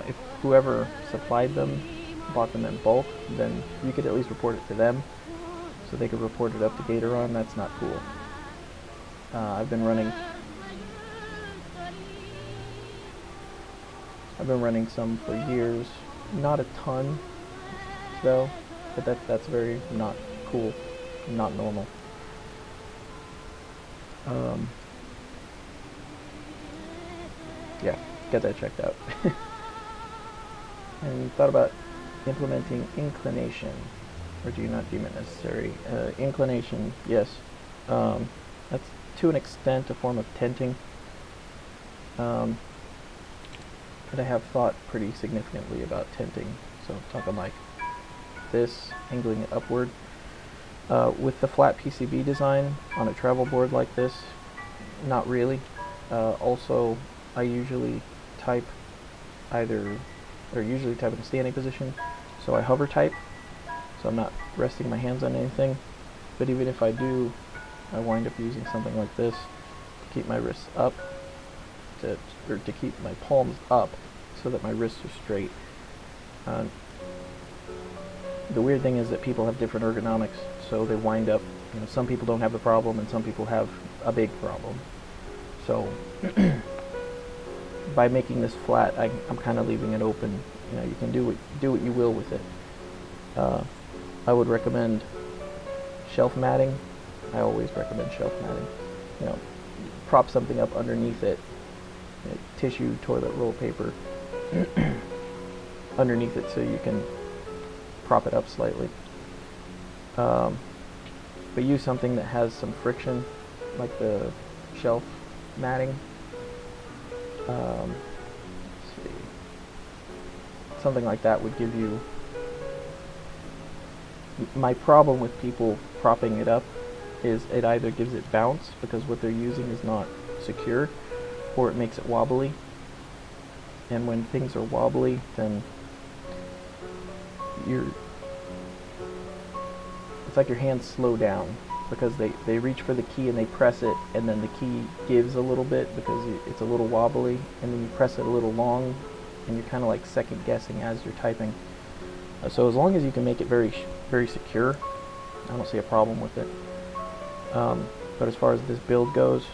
If whoever supplied them bought them in bulk, then you could at least report it to them, so they could report it up to Gatoron. That's not cool. I've been running some for years. Not a ton, though, but that's very not cool, not normal. Yeah, get that checked out. And thought about implementing inclination, or do you not deem it necessary? Inclination, yes. That's to an extent a form of tenting. But I have thought pretty significantly about tenting. So I'm talking like this, angling it upward. With the flat PCB design on a travel board like this, not really. Also, I usually type in a standing position, so I hover type, so I'm not resting my hands on anything. But even if I do, I wind up using something like this to keep my wrists up, to keep my palms up so that my wrists are straight. The weird thing is that people have different ergonomics, so they wind up, some people don't have the problem and some people have a big problem. So by making this flat, I'm kind of leaving it open. You can do what you will with it. I would recommend shelf matting. I always recommend shelf matting. Prop something up underneath it, tissue, toilet roll paper underneath it, so you can prop it up slightly. But use something that has some friction, like the shelf matting. Let's see. Something like that would give you... My problem with people propping it up is it either gives it bounce because what they're using is not secure, or it makes it wobbly. And when things are wobbly, then it's like your hands slow down, because they reach for the key and they press it, and then the key gives a little bit because it's a little wobbly, and then you press it a little long, and you're kind of like second guessing as you're typing. So as long as you can make it very, very secure, I don't see a problem with it. But as far as this build goes,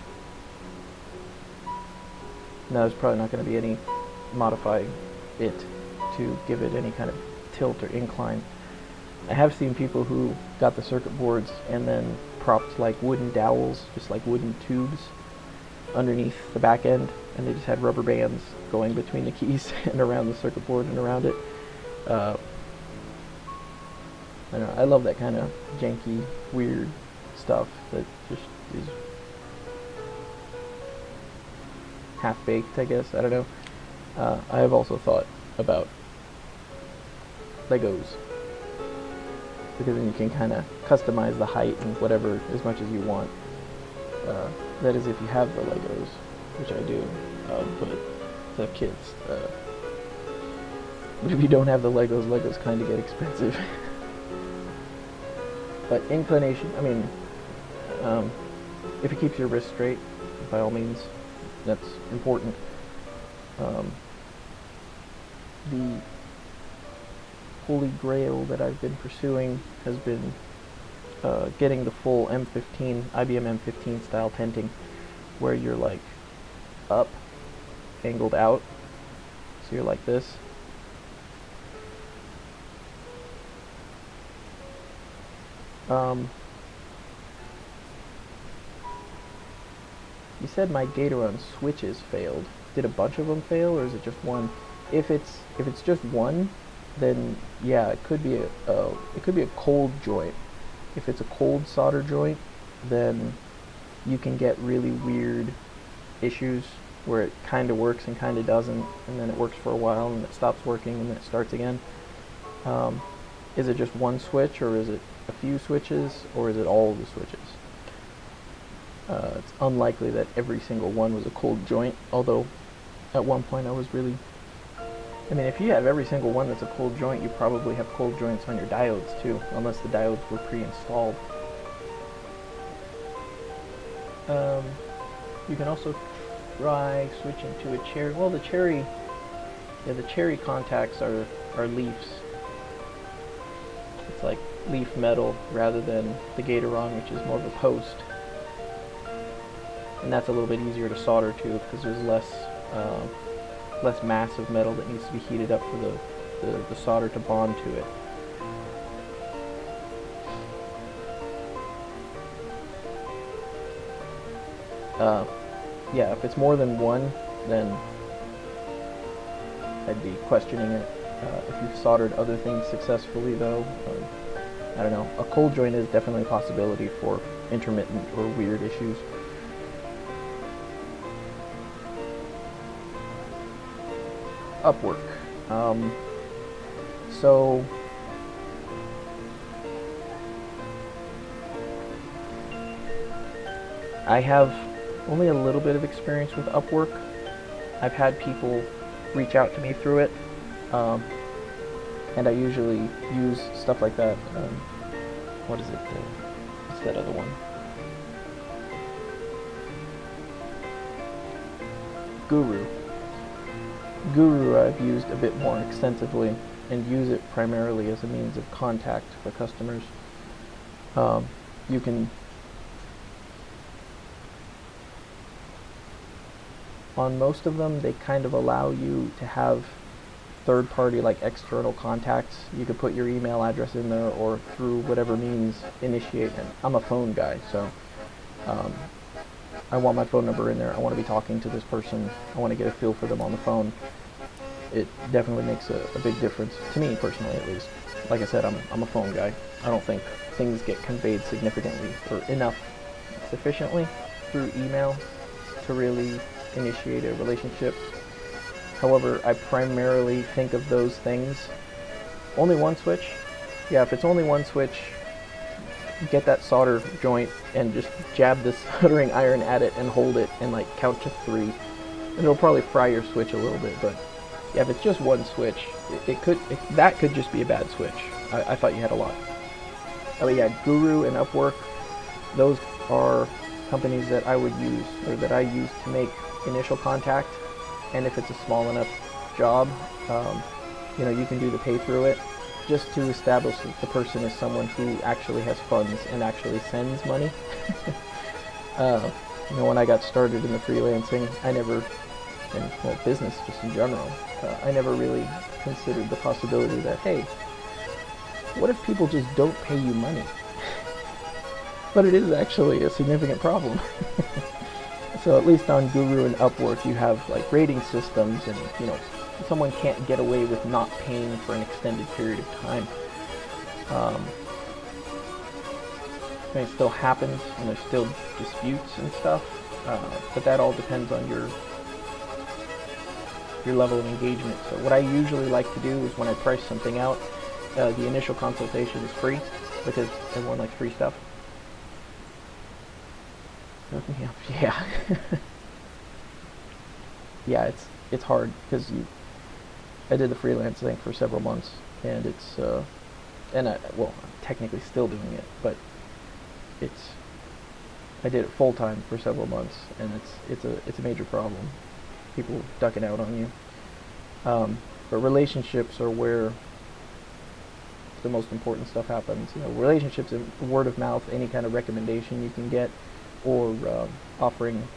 no, there's probably not going to be any modify it to give it any kind of tilt or incline. I have seen people who got the circuit boards and then propped like wooden dowels, just like wooden tubes underneath the back end, and they just had rubber bands going between the keys and around the circuit board and around it. I don't know, I love that kind of janky, weird stuff that just is half-baked, I guess. I don't know. I have also thought about Legos, because then you can kind of customize the height and whatever as much as you want. That is if you have the Legos, which I do, but the kids. But if you don't have the Legos kind of get expensive. But inclination, I mean, if it keeps your wrist straight, by all means, that's important. The holy grail that I've been pursuing has been getting the full M15, IBM M15 style tenting, where you're like up, angled out, so you're like this. You said my Gatoron switches failed. Did a bunch of them fail, or is it just one? If it's just one, then yeah, it could be a cold joint. If it's a cold solder joint, then you can get really weird issues where it kind of works and kind of doesn't, and then it works for a while and it stops working and then it starts again. Is it just one switch, or is it a few switches, or is it all the switches? It's unlikely that every single one was a cold joint, although at one point I was really... I mean, if you have every single one that's a cold joint, you probably have cold joints on your diodes too, unless the diodes were pre-installed. You can also try switching to a cherry. Well, the cherry contacts are leafs. It's like leaf metal rather than the Gatoron, which is more of a post. And that's a little bit easier to solder to because there's less mass of metal that needs to be heated up for the solder to bond to it. Yeah, if it's more than one, then I'd be questioning it. If you've soldered other things successfully, though, I don't know. A cold joint is definitely a possibility for intermittent or weird issues. Upwork. So I have only a little bit of experience with Upwork. I've had people reach out to me through it, and I usually use stuff like that. What is it? What's that other one? Guru I've used a bit more extensively and use it primarily as a means of contact for customers. You can, on most of them, they kind of allow you to have third-party, like external contacts. You could put your email address in there, or through whatever means initiate. And I'm a phone guy, so I want my phone number in there. I want to be talking to this person. I want to get a feel for them on the phone. It definitely makes a big difference, to me personally at least. Like I said, I'm a phone guy. I don't think things get conveyed significantly or sufficiently through email to really initiate a relationship. However, I primarily think of those things. Only one switch? Yeah, if it's only one switch, get that solder joint and just jab the soldering iron at it and hold it and like count to 3. And it'll probably fry your switch a little bit, but yeah, if it's just one switch, that could just be a bad switch. I thought you had a lot. Oh yeah, Guru and Upwork, those are companies that I would use, or that I use to make initial contact. And if it's a small enough job, you can do the pay through it, just to establish that the person is someone who actually has funds and actually sends money. When I got started in the freelancing, business just in general, I never really considered the possibility that, hey, what if people just don't pay you money? But it is actually a significant problem. So at least on Guru and Upwork, you have like rating systems, and someone can't get away with not paying for an extended period of time. It still happens, and there's still disputes and stuff, but that all depends on your level of engagement. So what I usually like to do is, when I price something out, the initial consultation is free, because everyone likes free stuff. Yeah. Yeah, it's hard because I did the freelance thing for several months, and I'm technically still doing it, but I did it full time for several months, and it's a major problem. People ducking out on you. But relationships are where the most important stuff happens. Relationships and word of mouth, any kind of recommendation you can get, or offering,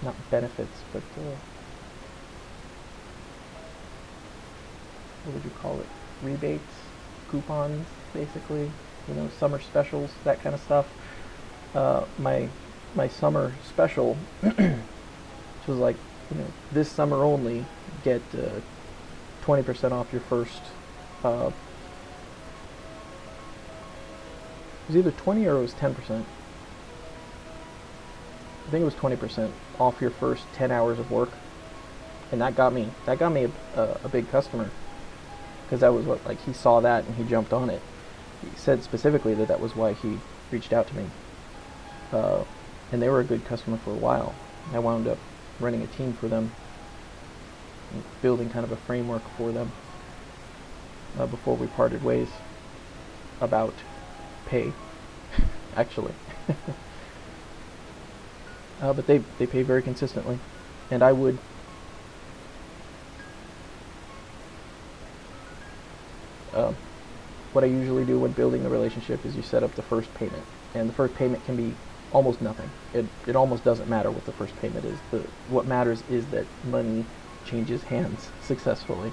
not benefits, but what would you call it? Rebates, coupons, basically. Summer specials, that kind of stuff. My summer special, which was like, this summer only, get 20% off your first. It was either 20 or it was 10%. I think it was 20% off your first 10 hours of work, and that got me a big customer, because that was what, like, he saw that and he jumped on it. He said specifically that was why he reached out to me, and they were a good customer for a while. I wound up running a team for them, building kind of a framework for them before we parted ways about pay, actually. But they pay very consistently, and I would. What I usually do when building a relationship is you set up the first payment, and the first payment can be almost nothing. It almost doesn't matter what the first payment is. What matters is that money changes hands successfully,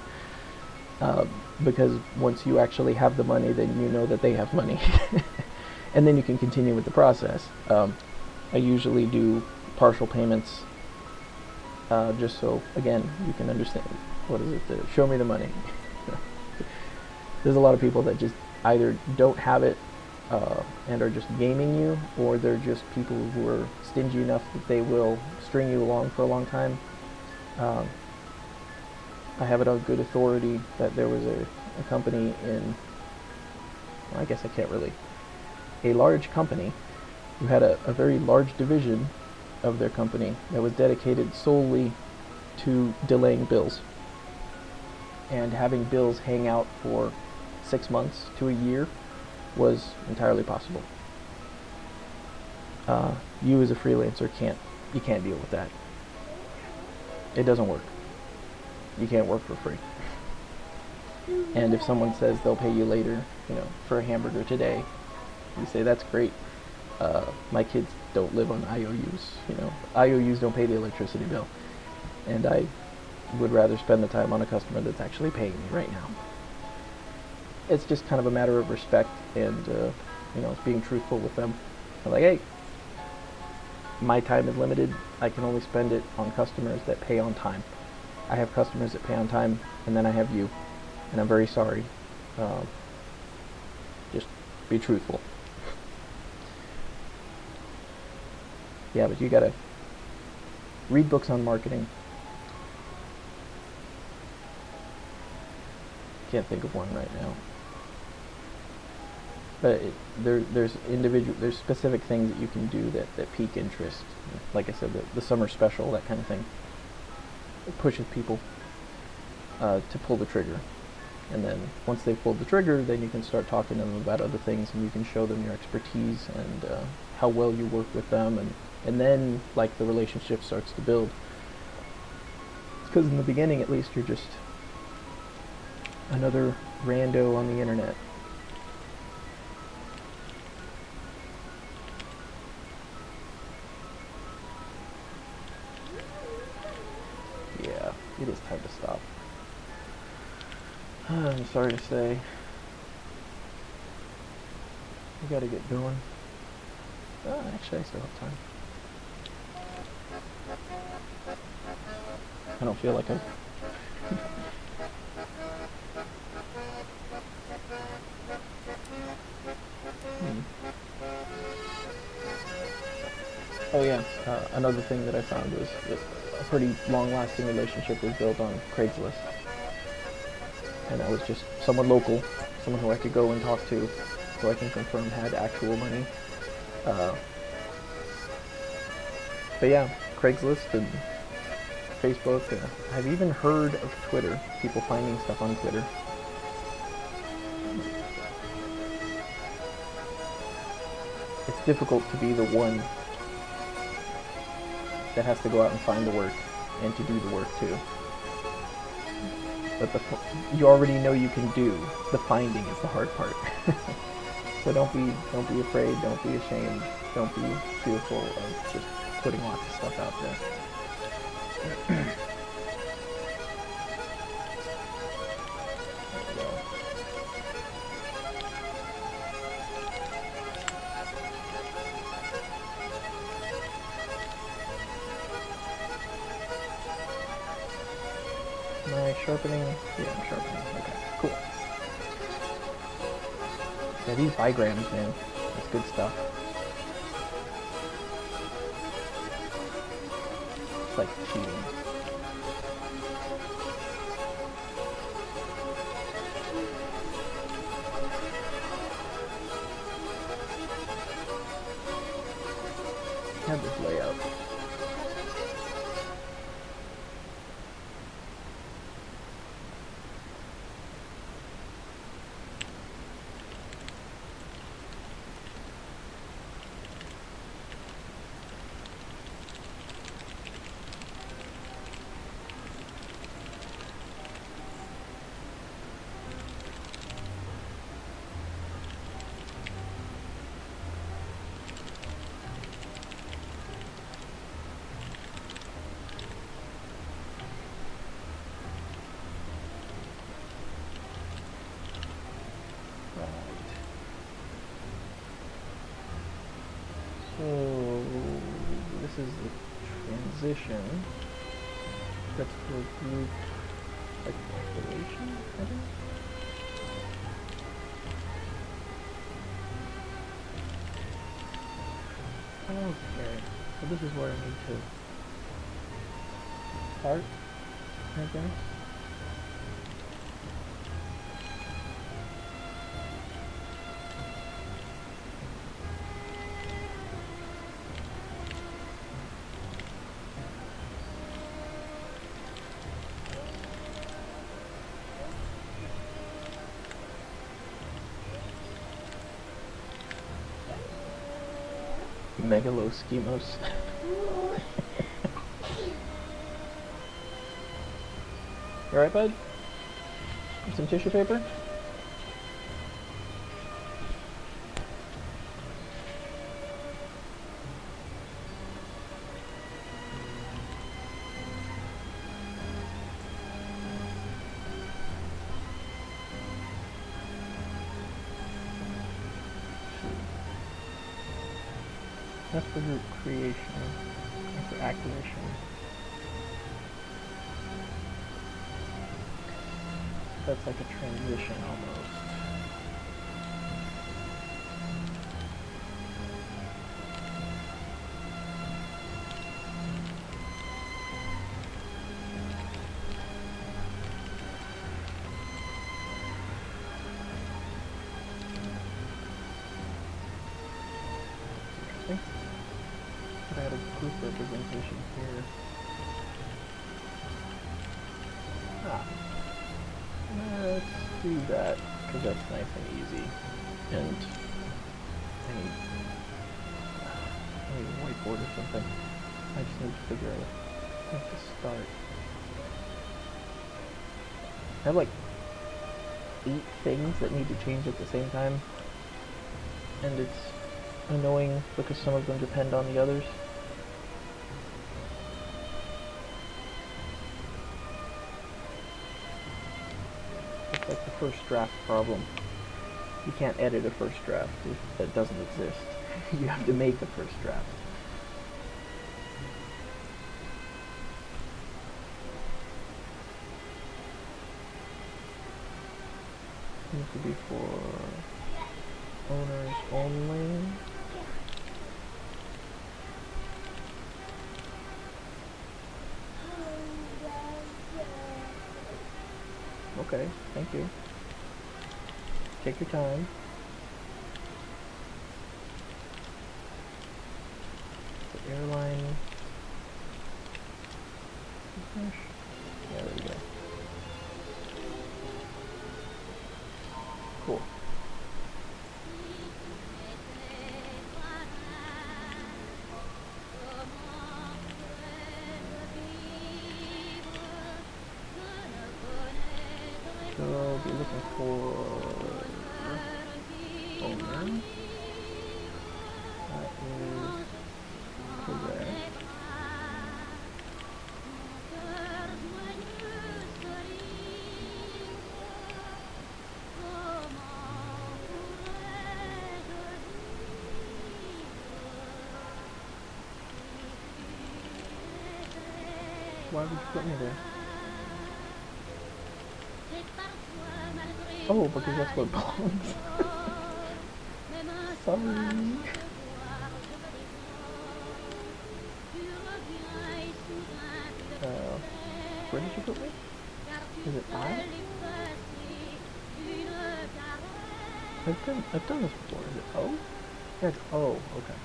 because once you actually have the money, then you know that they have money, and then you can continue with the process. I usually do partial payments, just so, again, you can understand, what is it, show me the money. There's a lot of people that just either don't have it and are just gaming you, or they're just people who are stingy enough that they will string you along for a long time. I have it on good authority that there was a company in, well, I guess I can't really, a large company who had a very large division of their company that was dedicated solely to delaying bills, and having bills hang out for 6 months to a year was entirely possible. You as a freelancer can't deal with that. It doesn't work. You can't work for free. And if someone says they'll pay you later, for a hamburger today, you say, that's great. My kids don't live on IOUs. IOUs don't pay the electricity bill, and I would rather spend the time on a customer that's actually paying me right now. It's just kind of a matter of respect, and being truthful with them. I'm like, hey, my time is limited. I can only spend it on customers that pay on time. I have customers that pay on time, and then I have you, and I'm very sorry. Just be truthful. Yeah, but you gotta read books on marketing. Can't think of one right now. But there's specific things that you can do that pique interest. Like I said, the summer special, that kind of thing. It pushes people to pull the trigger. And then once they've pulled the trigger, then you can start talking to them about other things, and you can show them your expertise and how well you work with them, and then, like, the relationship starts to build. Because in the beginning, at least, you're just another rando on the internet. Yeah, it is time to stop. I'm sorry to say. We gotta get going. Actually, I still have time. I don't feel like I... Oh yeah, another thing that I found was that a pretty long-lasting relationship was built on Craigslist. And that was just someone local, someone who I could go and talk to, who I can confirm had actual money. But yeah, Craigslist and Facebook. I've even heard of Twitter, people finding stuff on Twitter. It's difficult to be the one that has to go out and find the work and to do the work too. But you already know you can do. The finding is the hard part. So don't be afraid. Don't be ashamed. Don't be fearful of just putting lots of stuff out there. Am I sharpening? Yeah, I'm sharpening. Okay, cool. Yeah, these bigrams, man, that's good stuff. It's like cheating. Have this layout. So this is the transition. That's for group like population, I think. Okay, so this is where I need to start, I guess. Megaloschemos. You alright, bud? Some tissue paper? That's for group creation and for acquisition. That's like a transition almost. Interesting. But I had a group representation here. Let's do that, because that's nice and easy. And I need a whiteboard or something. I just need to figure out how to start. I have like 8 things that need to change at the same time. And it's annoying because some of them depend on the others. Like the first draft problem. You can't edit a first draft. That doesn't exist. You have to make a first draft. It needs to be for owners only. Okay, thank you. Take your time. The airline. Yeah, there we go. Cool. So I'll be looking for owner. That is correct. Why would you put me there? Oh, because that's where it belongs. Sorry. Where did you put me? Is it I? I've done this before. Is it O? Yeah, it's O. Okay.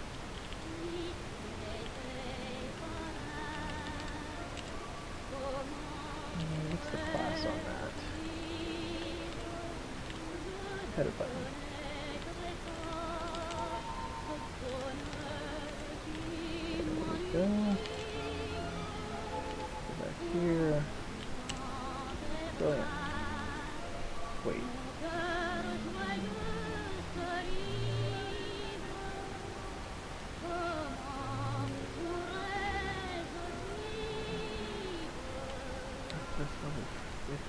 What's the class on that? Header button. There we go. Go back here. Brilliant. Wait. This level 50.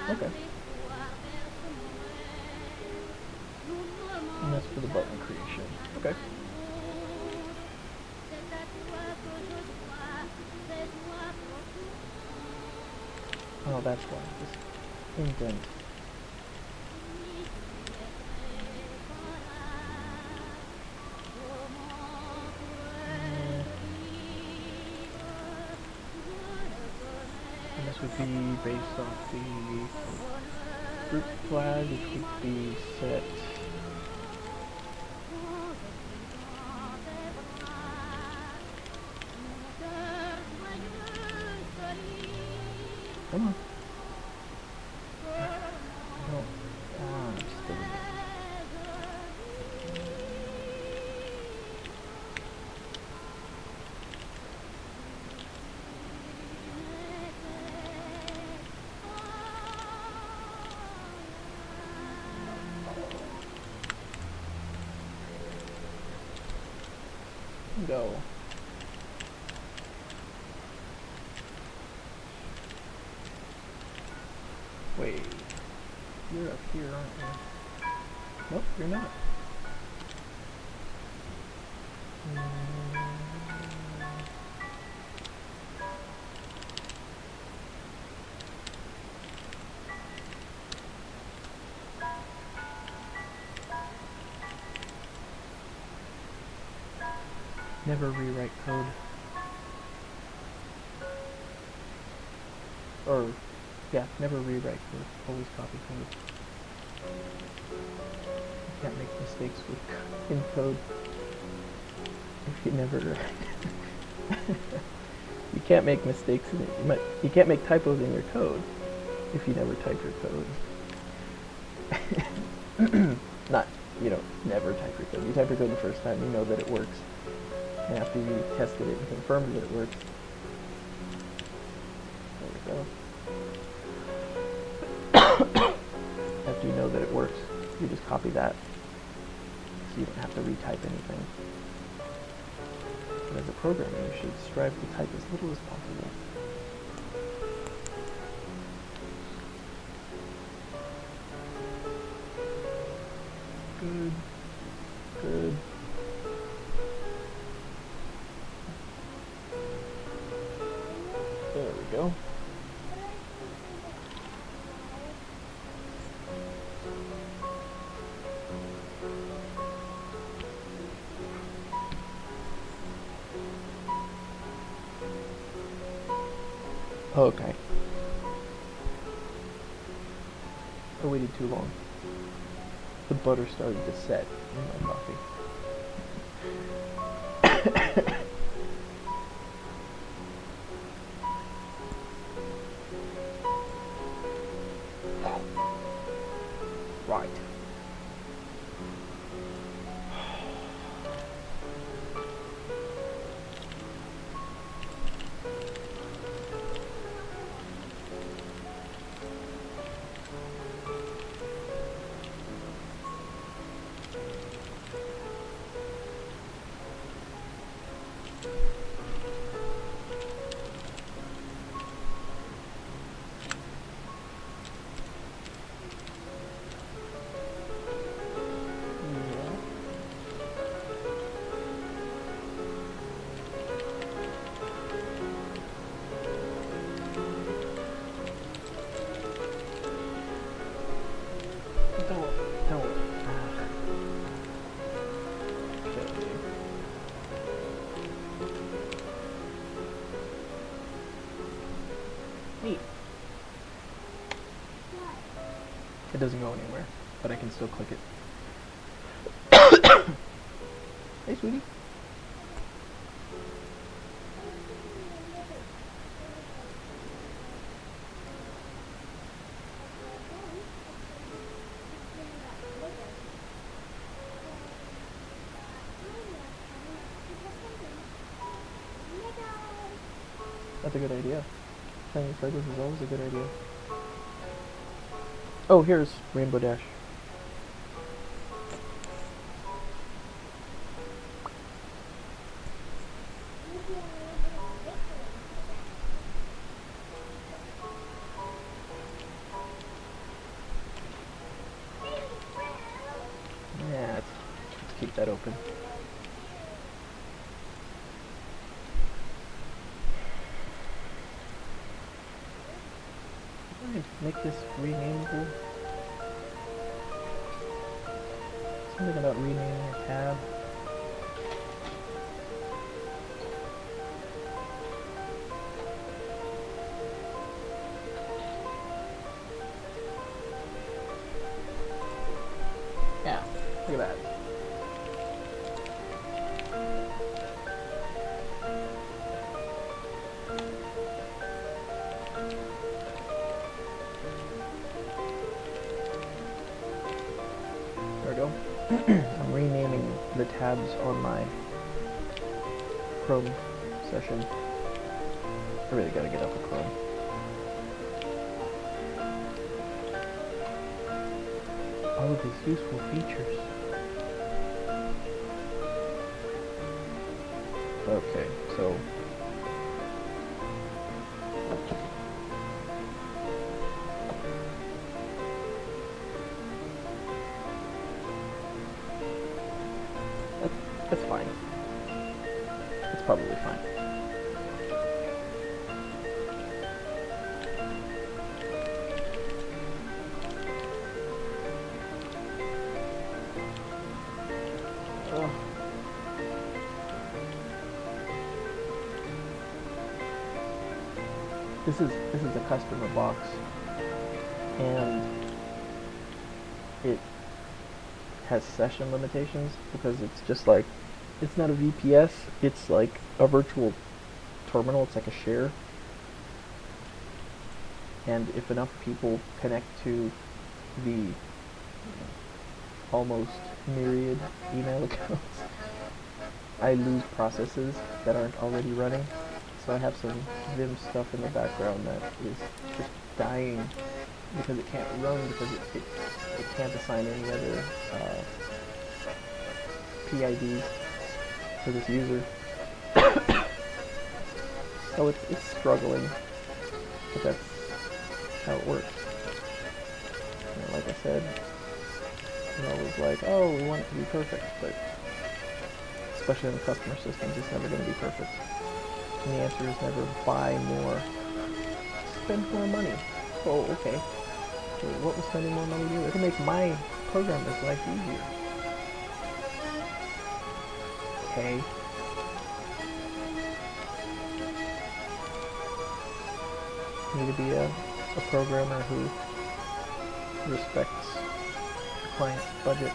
Okay. And that's for the button creation. Okay. Oh, that's why. This indent. And this would be based off the group flag, which would be set. Come on. No. Just delete it. Go. Wait. You're up here, aren't you? Nope, you're not. Never rewrite code. Or, yeah, never rewrite code. Always copy code. You can't make mistakes with in code. If you never... you can't make mistakes in it. You can't make typos in your code if you never type your code. Not, never type your code. You type your code the first time, you know that it works. And after you tested it and confirmed that it works, there we go. After you know that it works, you just copy that, so you don't have to retype anything. But as a programmer, you should strive to type as little as possible. Good. Good. There we go. Okay. I waited too long. The butter started to set in my coffee. Right. It doesn't go anywhere, but I can still click it. Hey, sweetie. That's a good idea. Playing with Legos is always a good idea. Oh, here's Rainbow Dash. Yeah, let's keep that open. Make this renameable. Something about renaming a tab. Yeah, look at that. There we go. I'm renaming the tabs on my Chrome session. I really gotta get up with Chrome. All of these useful features. Okay, so that's fine. It's probably fine. This is a customer box, and it has session limitations because it's just like, it's not a VPS, it's like a virtual terminal, it's like a share. And if enough people connect to the almost myriad email accounts, I lose processes that aren't already running. So I have some Vim stuff in the background that is just dying because it can't run because it can't assign any other PIDs for this user. So it's struggling, but that's how it works. And like I said, it was like, oh, we want it to be perfect, but especially in the customer systems, it's never going to be perfect. And the answer is never buy more, spend more money. Oh, okay. So what will spending more money do? It can make my programmer's life easier. Okay. You need to be a programmer who respects the client's budget.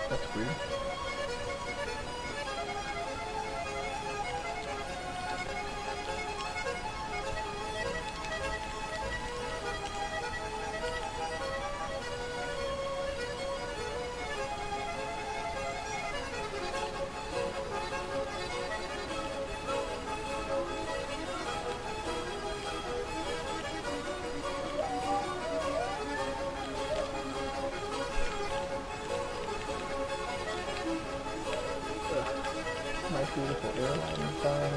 That's weird. My beautiful airline is dying.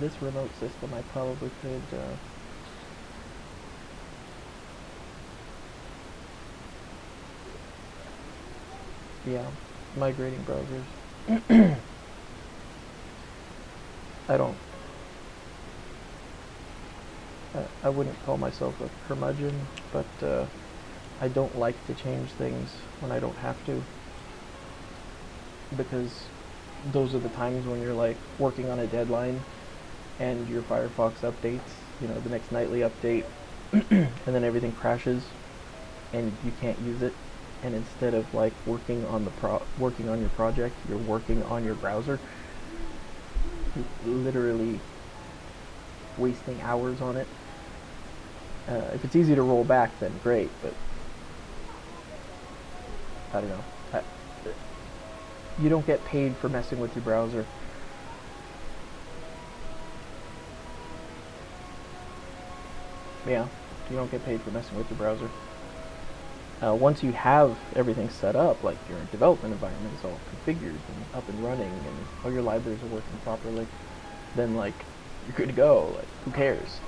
This remote system, I probably could yeah, migrating browsers. I wouldn't call myself a curmudgeon, but I don't like to change things when I don't have to, because those are the times when you're like working on a deadline and your Firefox updates, the next nightly update, and then everything crashes and you can't use it, and instead of like working on your project, you're working on your browser. You're literally wasting hours on it. If it's easy to roll back, then great, but I don't know. You don't get paid for messing with your browser. Yeah, you don't get paid for messing with your browser. Once you have everything set up, like your development environment is all configured and up and running, and all your libraries are working properly, then like you're good to go. Like, who cares?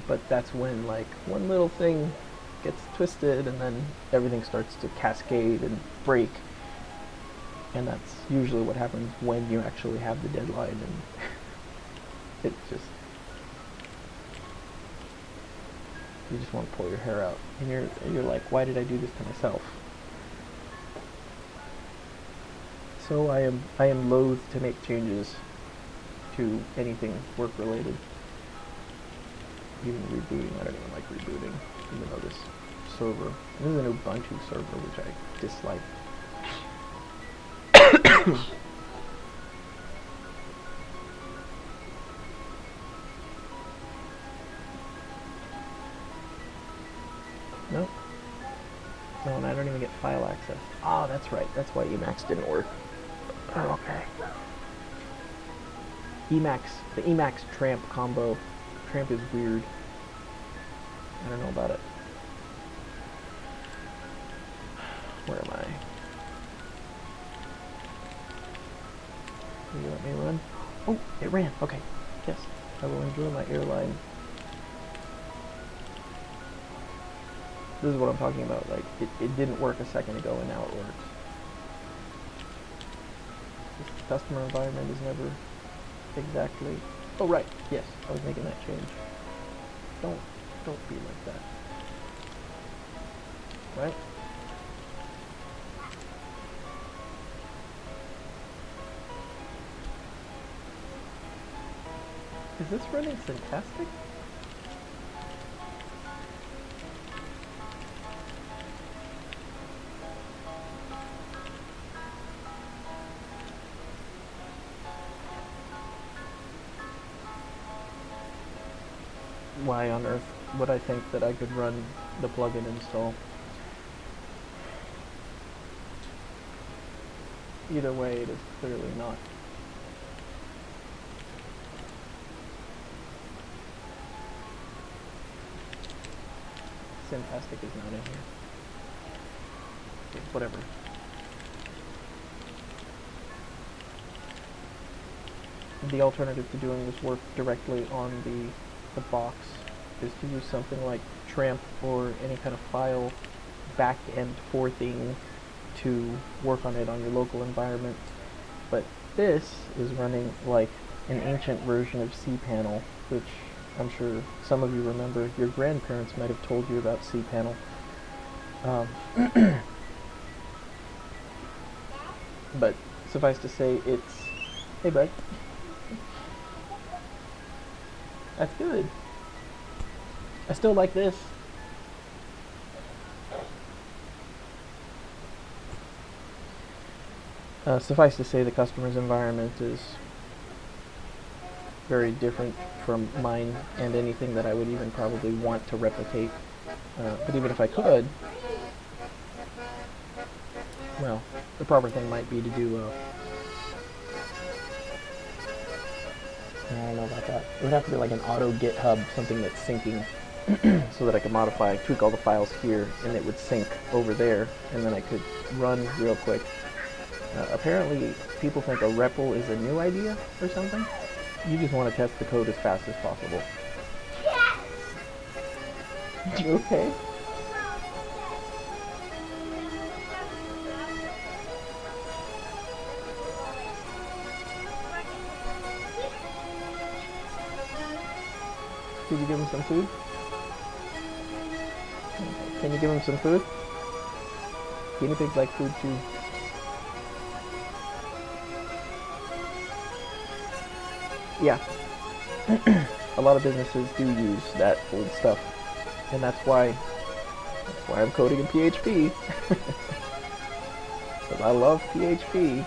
But that's when like one little thing gets twisted, and then everything starts to cascade and break. And that's usually what happens when you actually have the deadline, and it just, you just want to pull your hair out, and you're like, why did I do this to myself? So I am loath to make changes to anything work related. Even rebooting, I don't even like rebooting, even though this is an Ubuntu server, which I dislike. Nope. No, and I don't even get file access. Oh, that's right. That's why Emacs didn't work. Oh, okay. The Emacs Tramp combo. Tramp is weird. I don't know about it. Where am I? Will you let me run? Oh, it ran. Okay. Yes. I will enjoy my airline. This is what I'm talking about. Like, it didn't work a second ago, and now it works. This customer environment is never exactly... Oh, right. Yes, I was making that change. Don't be like that. Right? Is this running Syntastic? Why on earth would I think that I could run the plugin install? Either way, it is clearly not. Syntastic is not in here. Okay, whatever. The alternative to doing this work directly on the box is to use something like Tramp or any kind of file back-end for thing to work on it on your local environment. But this is running like an ancient version of cPanel, which I'm sure some of you remember. Your grandparents might have told you about cPanel. But suffice to say, it's... Hey, bud. That's good. I still like this. Suffice to say, the customer's environment is very different from mine and anything that I would even probably want to replicate. But even if I could, well, the proper thing might be to do I don't know about that. It would have to be like an auto GitHub, something that's syncing, so that I could modify, tweak all the files here, and it would sync over there, and then I could run real quick. Apparently, people think a REPL is a new idea or something. You just want to test the code as fast as possible. You okay? Did you give him some food? Can you give them some food? Guinea pigs like food too. Yeah. A lot of businesses do use that old stuff. And that's why I'm coding in PHP. Because I love PHP.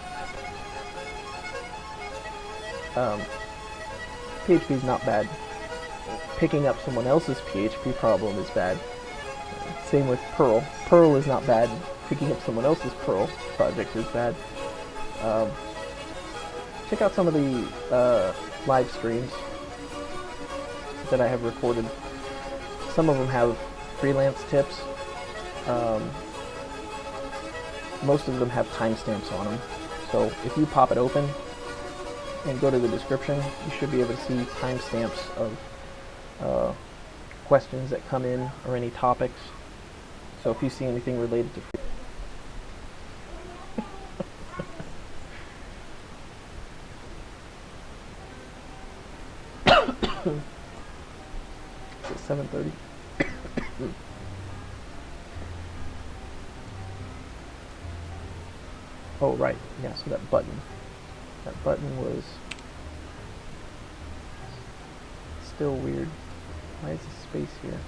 PHP is not bad. Picking up someone else's PHP problem is bad. Same with Perl. Perl is not bad. Picking up someone else's Perl project is bad. Check out some of the live streams that I have recorded. Some of them have freelance tips. Most of them have timestamps on them. So if you pop it open and go to the description, you should be able to see timestamps of questions that come in or any topics. So if you see anything related to it's 7:30. Oh, right. Yeah, so that button was still weird. Why is the space here?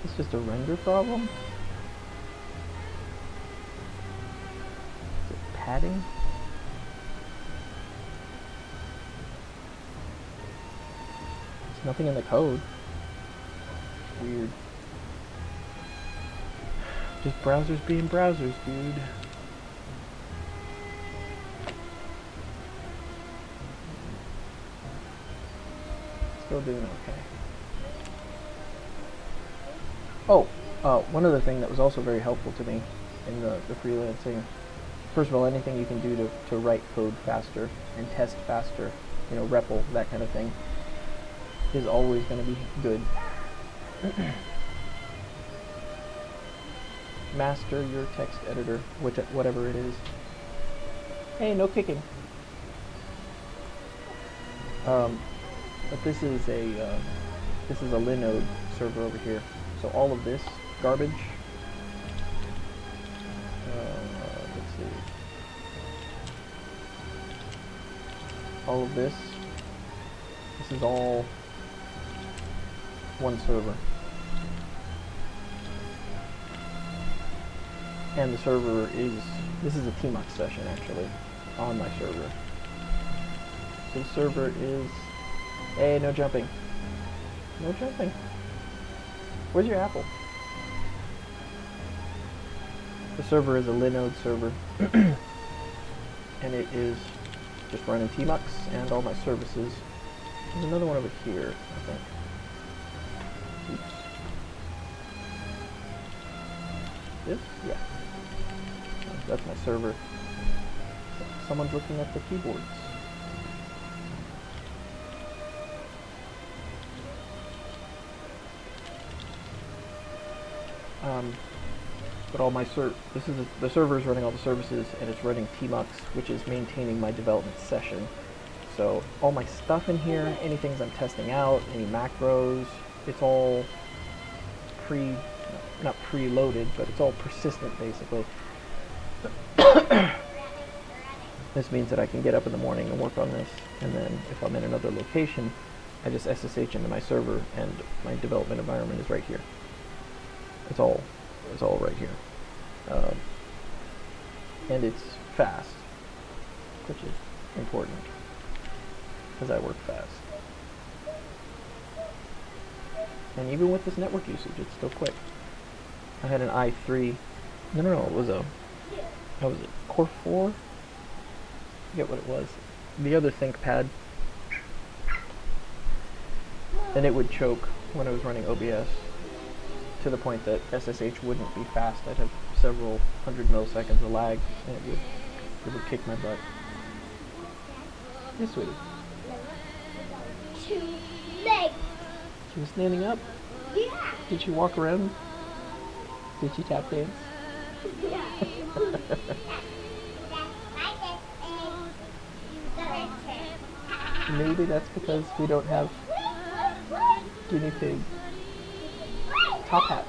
It's just a render problem? Is it padding? There's nothing in the code. Weird. Just browsers being browsers, dude. Still doing okay. Oh, one other thing that was also very helpful to me in the freelancing. First of all, anything you can do to write code faster and test faster, you know, REPL, that kind of thing, is always going to be good. Master your text editor, whatever it is. Hey, no kicking. But this is a Linode server over here. So all of this garbage. Let's see. All of this. This is all one server. And the server this is a tmux session actually, on my server. So the server is, hey, no jumping. No jumping. Where's your apple? The server is a Linode server. And it is just running tmux and all my services. There's another one over here, I think. Oops. This? Yeah. That's my server. Someone's looking at the keyboards. But all my the server is running all the services, and it's running tmux, which is maintaining my development session. So all my stuff in here, anything I'm testing out, any macros, it's all not preloaded, but it's all persistent basically. This means that I can get up in the morning and work on this, and then if I'm in another location, I just SSH into my server, and my development environment is right here. It's all right here. And it's fast, which is important, because I work fast. And even with this network usage, it's still quick. I had an i3, no, it was how was it, Core 4? I forget what it was. The other ThinkPad. And it would choke when I was running OBS, to the point that SSH wouldn't be fast. I'd have several hundred milliseconds of lag, and it would kick my butt. Yes, sweetie. 2 legs. She was standing up? Yeah. Did she walk around? Did she tap dance? Maybe that's because we don't have guinea pig top hats.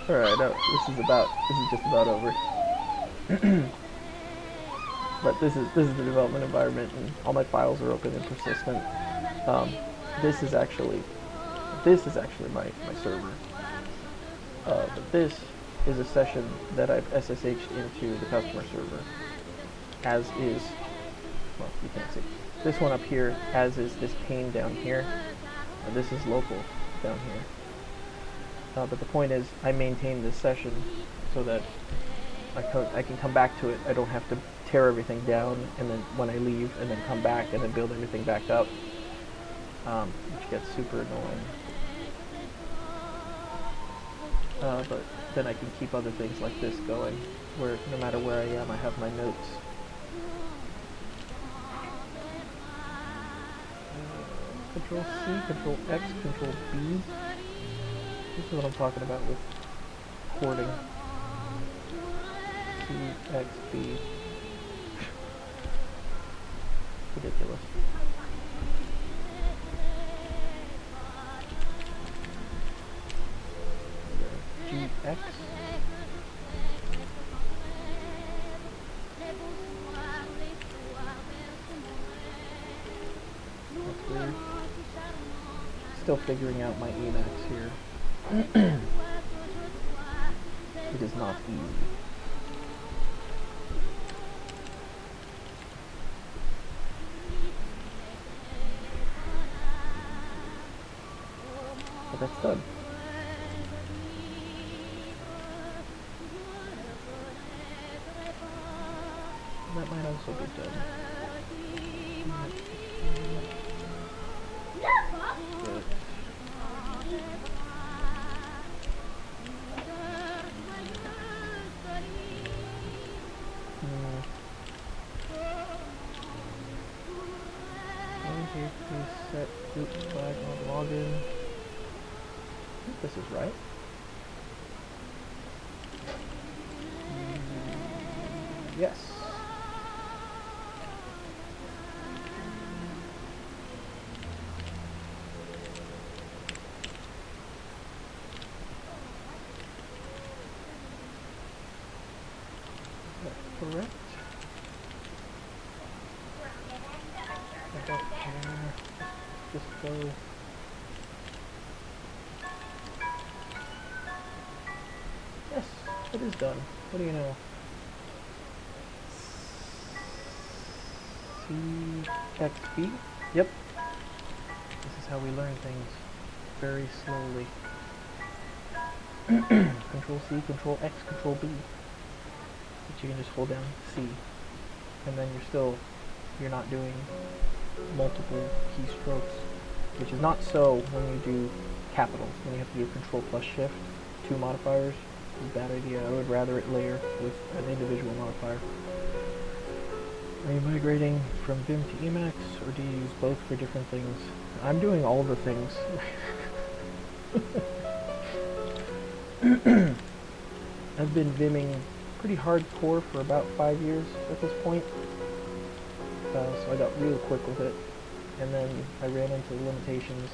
Alright, no, this is just about over. But this is the development environment, and all my files are open and persistent. This is actually my server. But this is a session that I've SSH'd into the customer server, as is, well, you can't see. This one up here, as is this pane down here. This is local down here. But the point is, I maintain this session so that I can come back to it. I don't have to tear everything down and then when I leave and then come back and then build everything back up, which gets super annoying. But then I can keep other things like this going, where no matter where I am, I have my notes. Control C, Control X, Control B. This is what I'm talking about with porting. C, X, B. Ridiculous. G, X. That's weird. Still figuring out my Emacs here. It is not easy. But that's done. That might also be done. Good. Here, please set group flag on login. I think this is right. Yes. Is that correct? I don't care. Just go. Yes, it is done. What do you know? CXB? Yep. This is how we learn things. Very slowly. Control C, Control X, Control B. But you can just hold down C. And then you're not doing multiple keystrokes, which is not so when you do capitals. When you have to do Control plus Shift, 2 modifiers. It's a bad idea. I would rather it layer with an individual modifier. Are you migrating from Vim to Emacs, or do you use both for different things? I'm doing all the things. I've been Vimming pretty hardcore for about 5 years at this point. So I got real quick with it, and then I ran into limitations.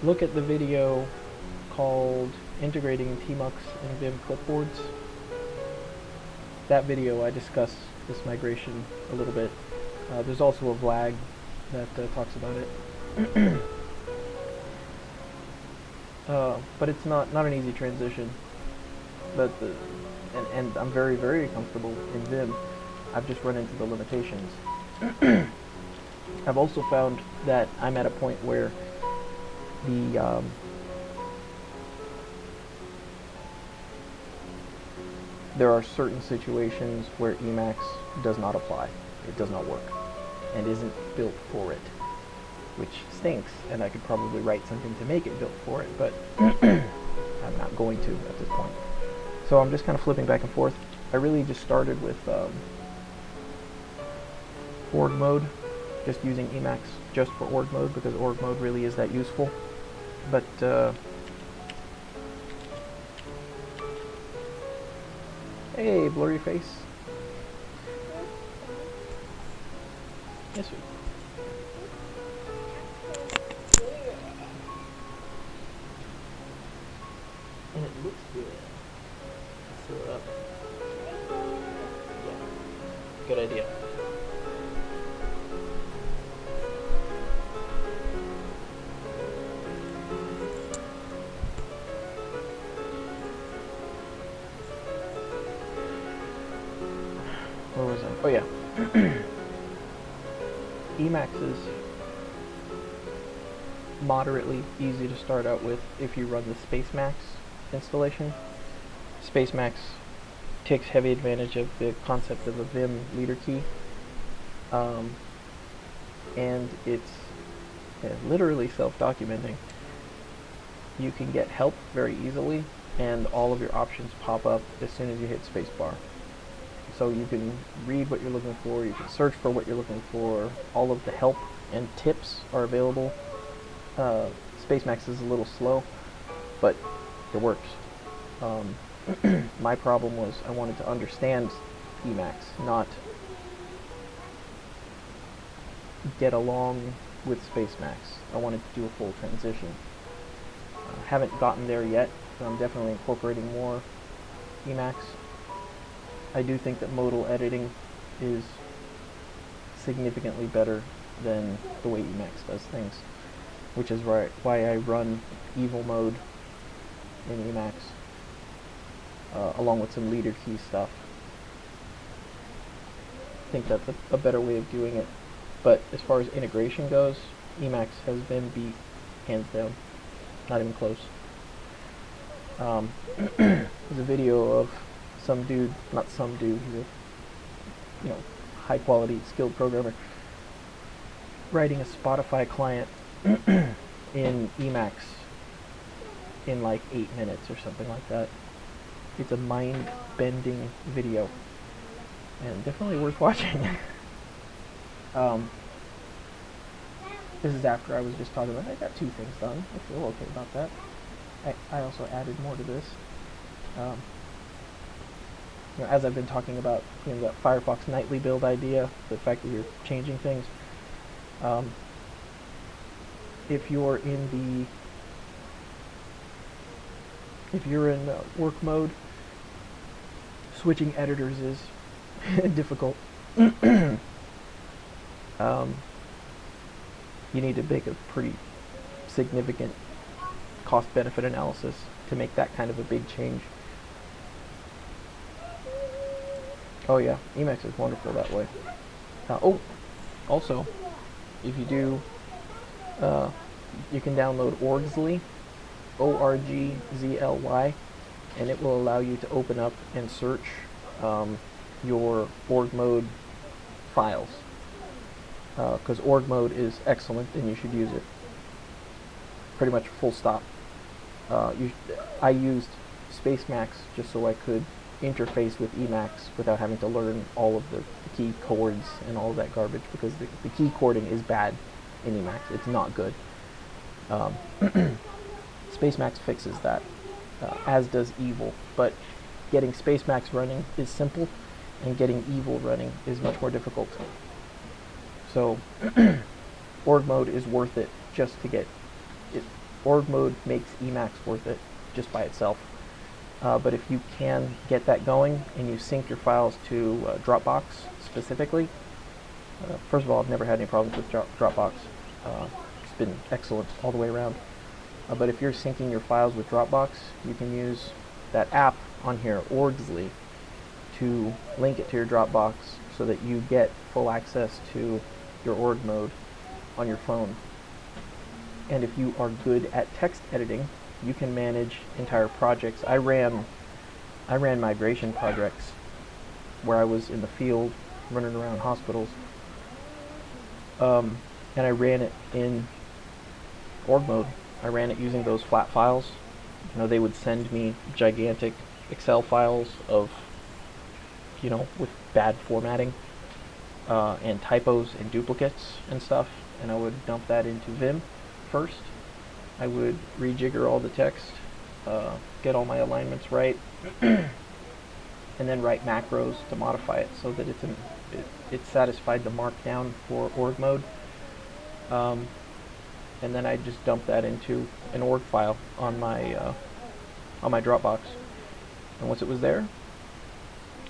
Look at the video called Integrating Tmux and Vim Clipboards. That video I discuss this migration a little bit. There's also a vlag that talks about it. But it's not an easy transition. But and I'm very, very comfortable in Vim. I've just run into the limitations. I've also found that I'm at a point where there are certain situations where Emacs does not apply. It does not work and isn't built for it, which stinks, and I could probably write something to make it built for it, but I'm not going to at this point. So I'm just kind of flipping back and forth. I really just started with org mode, just using Emacs just for org mode, because org mode really is that useful. But hey, blurry face. Yes, sir. And it looks good. Let's throw it up. Yeah. Good idea. Where was I? Oh yeah. Emacs is moderately easy to start out with if you run the Spacemacs installation. Spacemacs takes heavy advantage of the concept of a Vim leader key, and it's literally self-documenting. You can get help very easily, and all of your options pop up as soon as you hit spacebar. So you can read what you're looking for, you can search for what you're looking for, all of the help and tips are available. Spacemacs is a little slow, but it works. My problem was I wanted to understand Emacs, not get along with Spacemacs. I wanted to do a full transition. Haven't gotten there yet, but I'm definitely incorporating more Emacs. I do think that modal editing is significantly better than the way Emacs does things, which is why I run evil mode in Emacs, along with some leader key stuff. I think that's a better way of doing it. But as far as integration goes, Emacs has been beat hands down. Not even close. There's a video of some dude, not some dude, he's a high quality skilled programmer, writing a Spotify client in Emacs in like 8 minutes or something like that. It's a mind-bending video, and definitely worth watching. This is after I was just talking about, I got 2 things done. I feel okay about that. I also added more to this. As I've been talking about, that Firefox nightly build idea, the fact that you're changing things. If you're in work mode, switching editors is difficult. You need to make a pretty significant cost-benefit analysis to make that kind of a big change. Oh yeah, Emacs is wonderful that way. Also, if you do, you can download Orgzly, O-R-G-Z-L-Y, and it will allow you to open up and search your org mode files. Because org mode is excellent and you should use it. Pretty much full stop. I used Spacemacs just so I could interface with Emacs without having to learn all of the key chords and all of that garbage, because the key chording is bad in Emacs. It's not good. Spacemacs fixes that, as does Evil, but getting Spacemacs running is simple, and getting Evil running is much more difficult. So org mode is worth it just to get it. Org mode makes Emacs worth it just by itself. But if you can get that going and you sync your files to Dropbox specifically, first of all, I've never had any problems with Dropbox. It's been excellent all the way around. But if you're syncing your files with Dropbox, you can use that app on here, Orgzly, to link it to your Dropbox so that you get full access to your org mode on your phone. And if you are good at text editing, you can manage entire projects. I ran migration projects where I was in the field running around hospitals, and I ran it in org mode. I ran it using those flat files. They would send me gigantic Excel files of, with bad formatting, and typos and duplicates and stuff, and I would dump that into Vim first. I would rejigger all the text, get all my alignments right, and then write macros to modify it so that it satisfied the markdown for org mode. And then I just dump that into an org file on my Dropbox. And once it was there,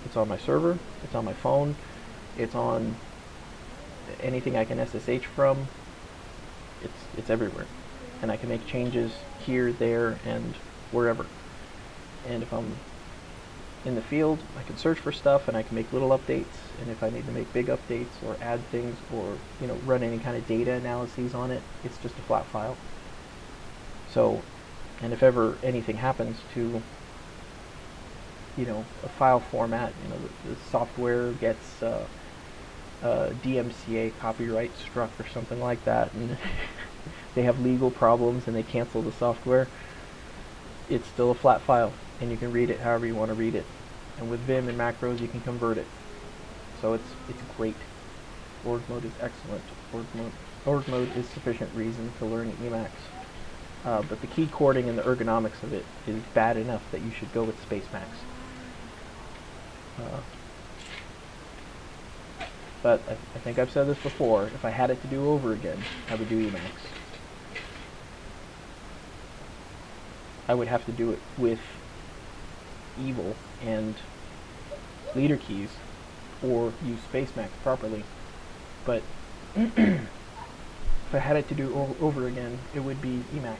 it's on my server, it's on my phone, it's on anything I can SSH from. It's everywhere, and I can make changes here, there, and wherever. And if I'm in the field, I can search for stuff, and I can make little updates. And if I need to make big updates or add things, or run any kind of data analyses on it, it's just a flat file. So, and if ever anything happens to a file format, the software gets DMCA copyright struck or something like that, and they have legal problems and they cancel the software, it's still a flat file, and you can read it however you want to read it. And with Vim and macros, you can convert it. So it's great. Org mode is excellent. Org mode is sufficient reason to learn Emacs. But the key cording and the ergonomics of it is bad enough that you should go with Spacemacs. But I think I've said this before, if I had it to do over again, I would do Emacs. I would have to do it with Evil and leader keys, or use Spacemacs properly. But if I had it to do over again, it would be Emacs.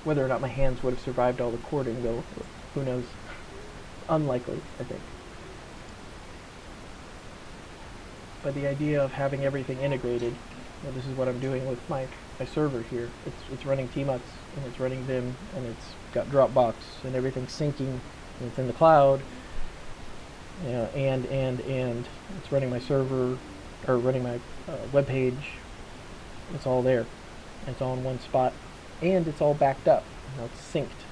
Whether or not my hands would have survived all the cording, though, who knows? Unlikely, I think. But the idea of having everything integrated, this is what I'm doing with my server here. It's running Tmux, and it's running Vim, and it's got Dropbox, and everything's syncing, and it's in the cloud. And it's running my server, or running my web page. It's all there. It's all in one spot, and it's all backed up. It's synced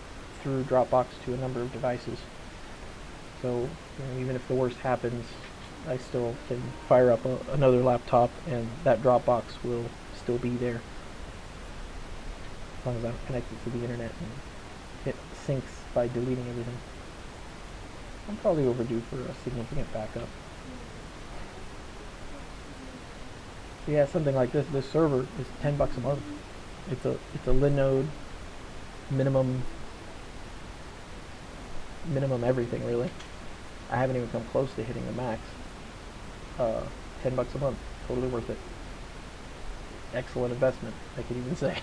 through Dropbox to a number of devices. So even if the worst happens, I still can fire up another laptop, and that Dropbox will still be there, as long as I'm connected to the internet and it syncs by deleting everything. I'm probably overdue for a significant backup. Yeah, something like this. This server is $10 a month. It's a Linode minimum everything, really. I haven't even come close to hitting the max. $10 a month, totally worth it. Excellent investment, I could even say.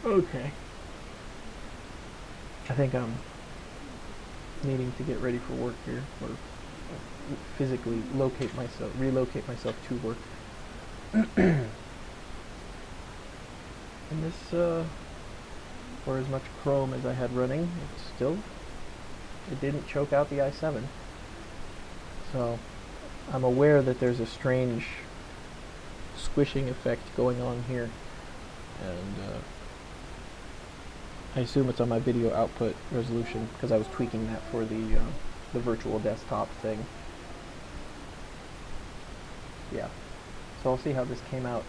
Okay. I think I'm needing to get ready for work here, or physically relocate myself to work. And this, for as much Chrome as I had running, it didn't choke out the i7. So I'm aware that there's a strange squishing effect going on here, and I assume it's on my video output resolution, because I was tweaking that for the virtual desktop thing. Yeah, so I'll see how this came out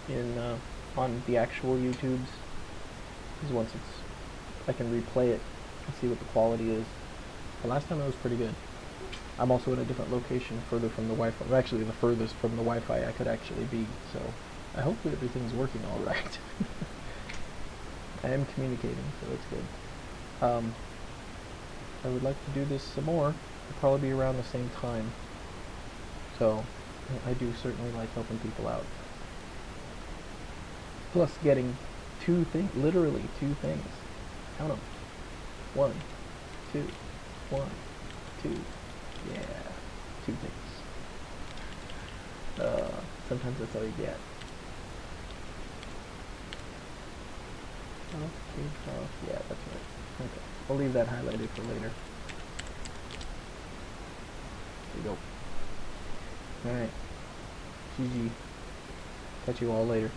on the actual YouTubes, because once I can replay it and see what the quality is. The last time it was pretty good. I'm also in a different location, further from the Wi-Fi. Actually, the furthest from the Wi-Fi I could actually be. So I hope that everything's working all right. I am communicating, so that's good. I would like to do this some more. It'll probably be around the same time. So I do certainly like helping people out. Plus getting literally two things. Count them. 1, 2, 1, 2. Yeah, 2 things. Sometimes that's all you get. Yeah, that's right. Okay, I'll leave that highlighted for later. There you go. Alright. GG. Catch you all later.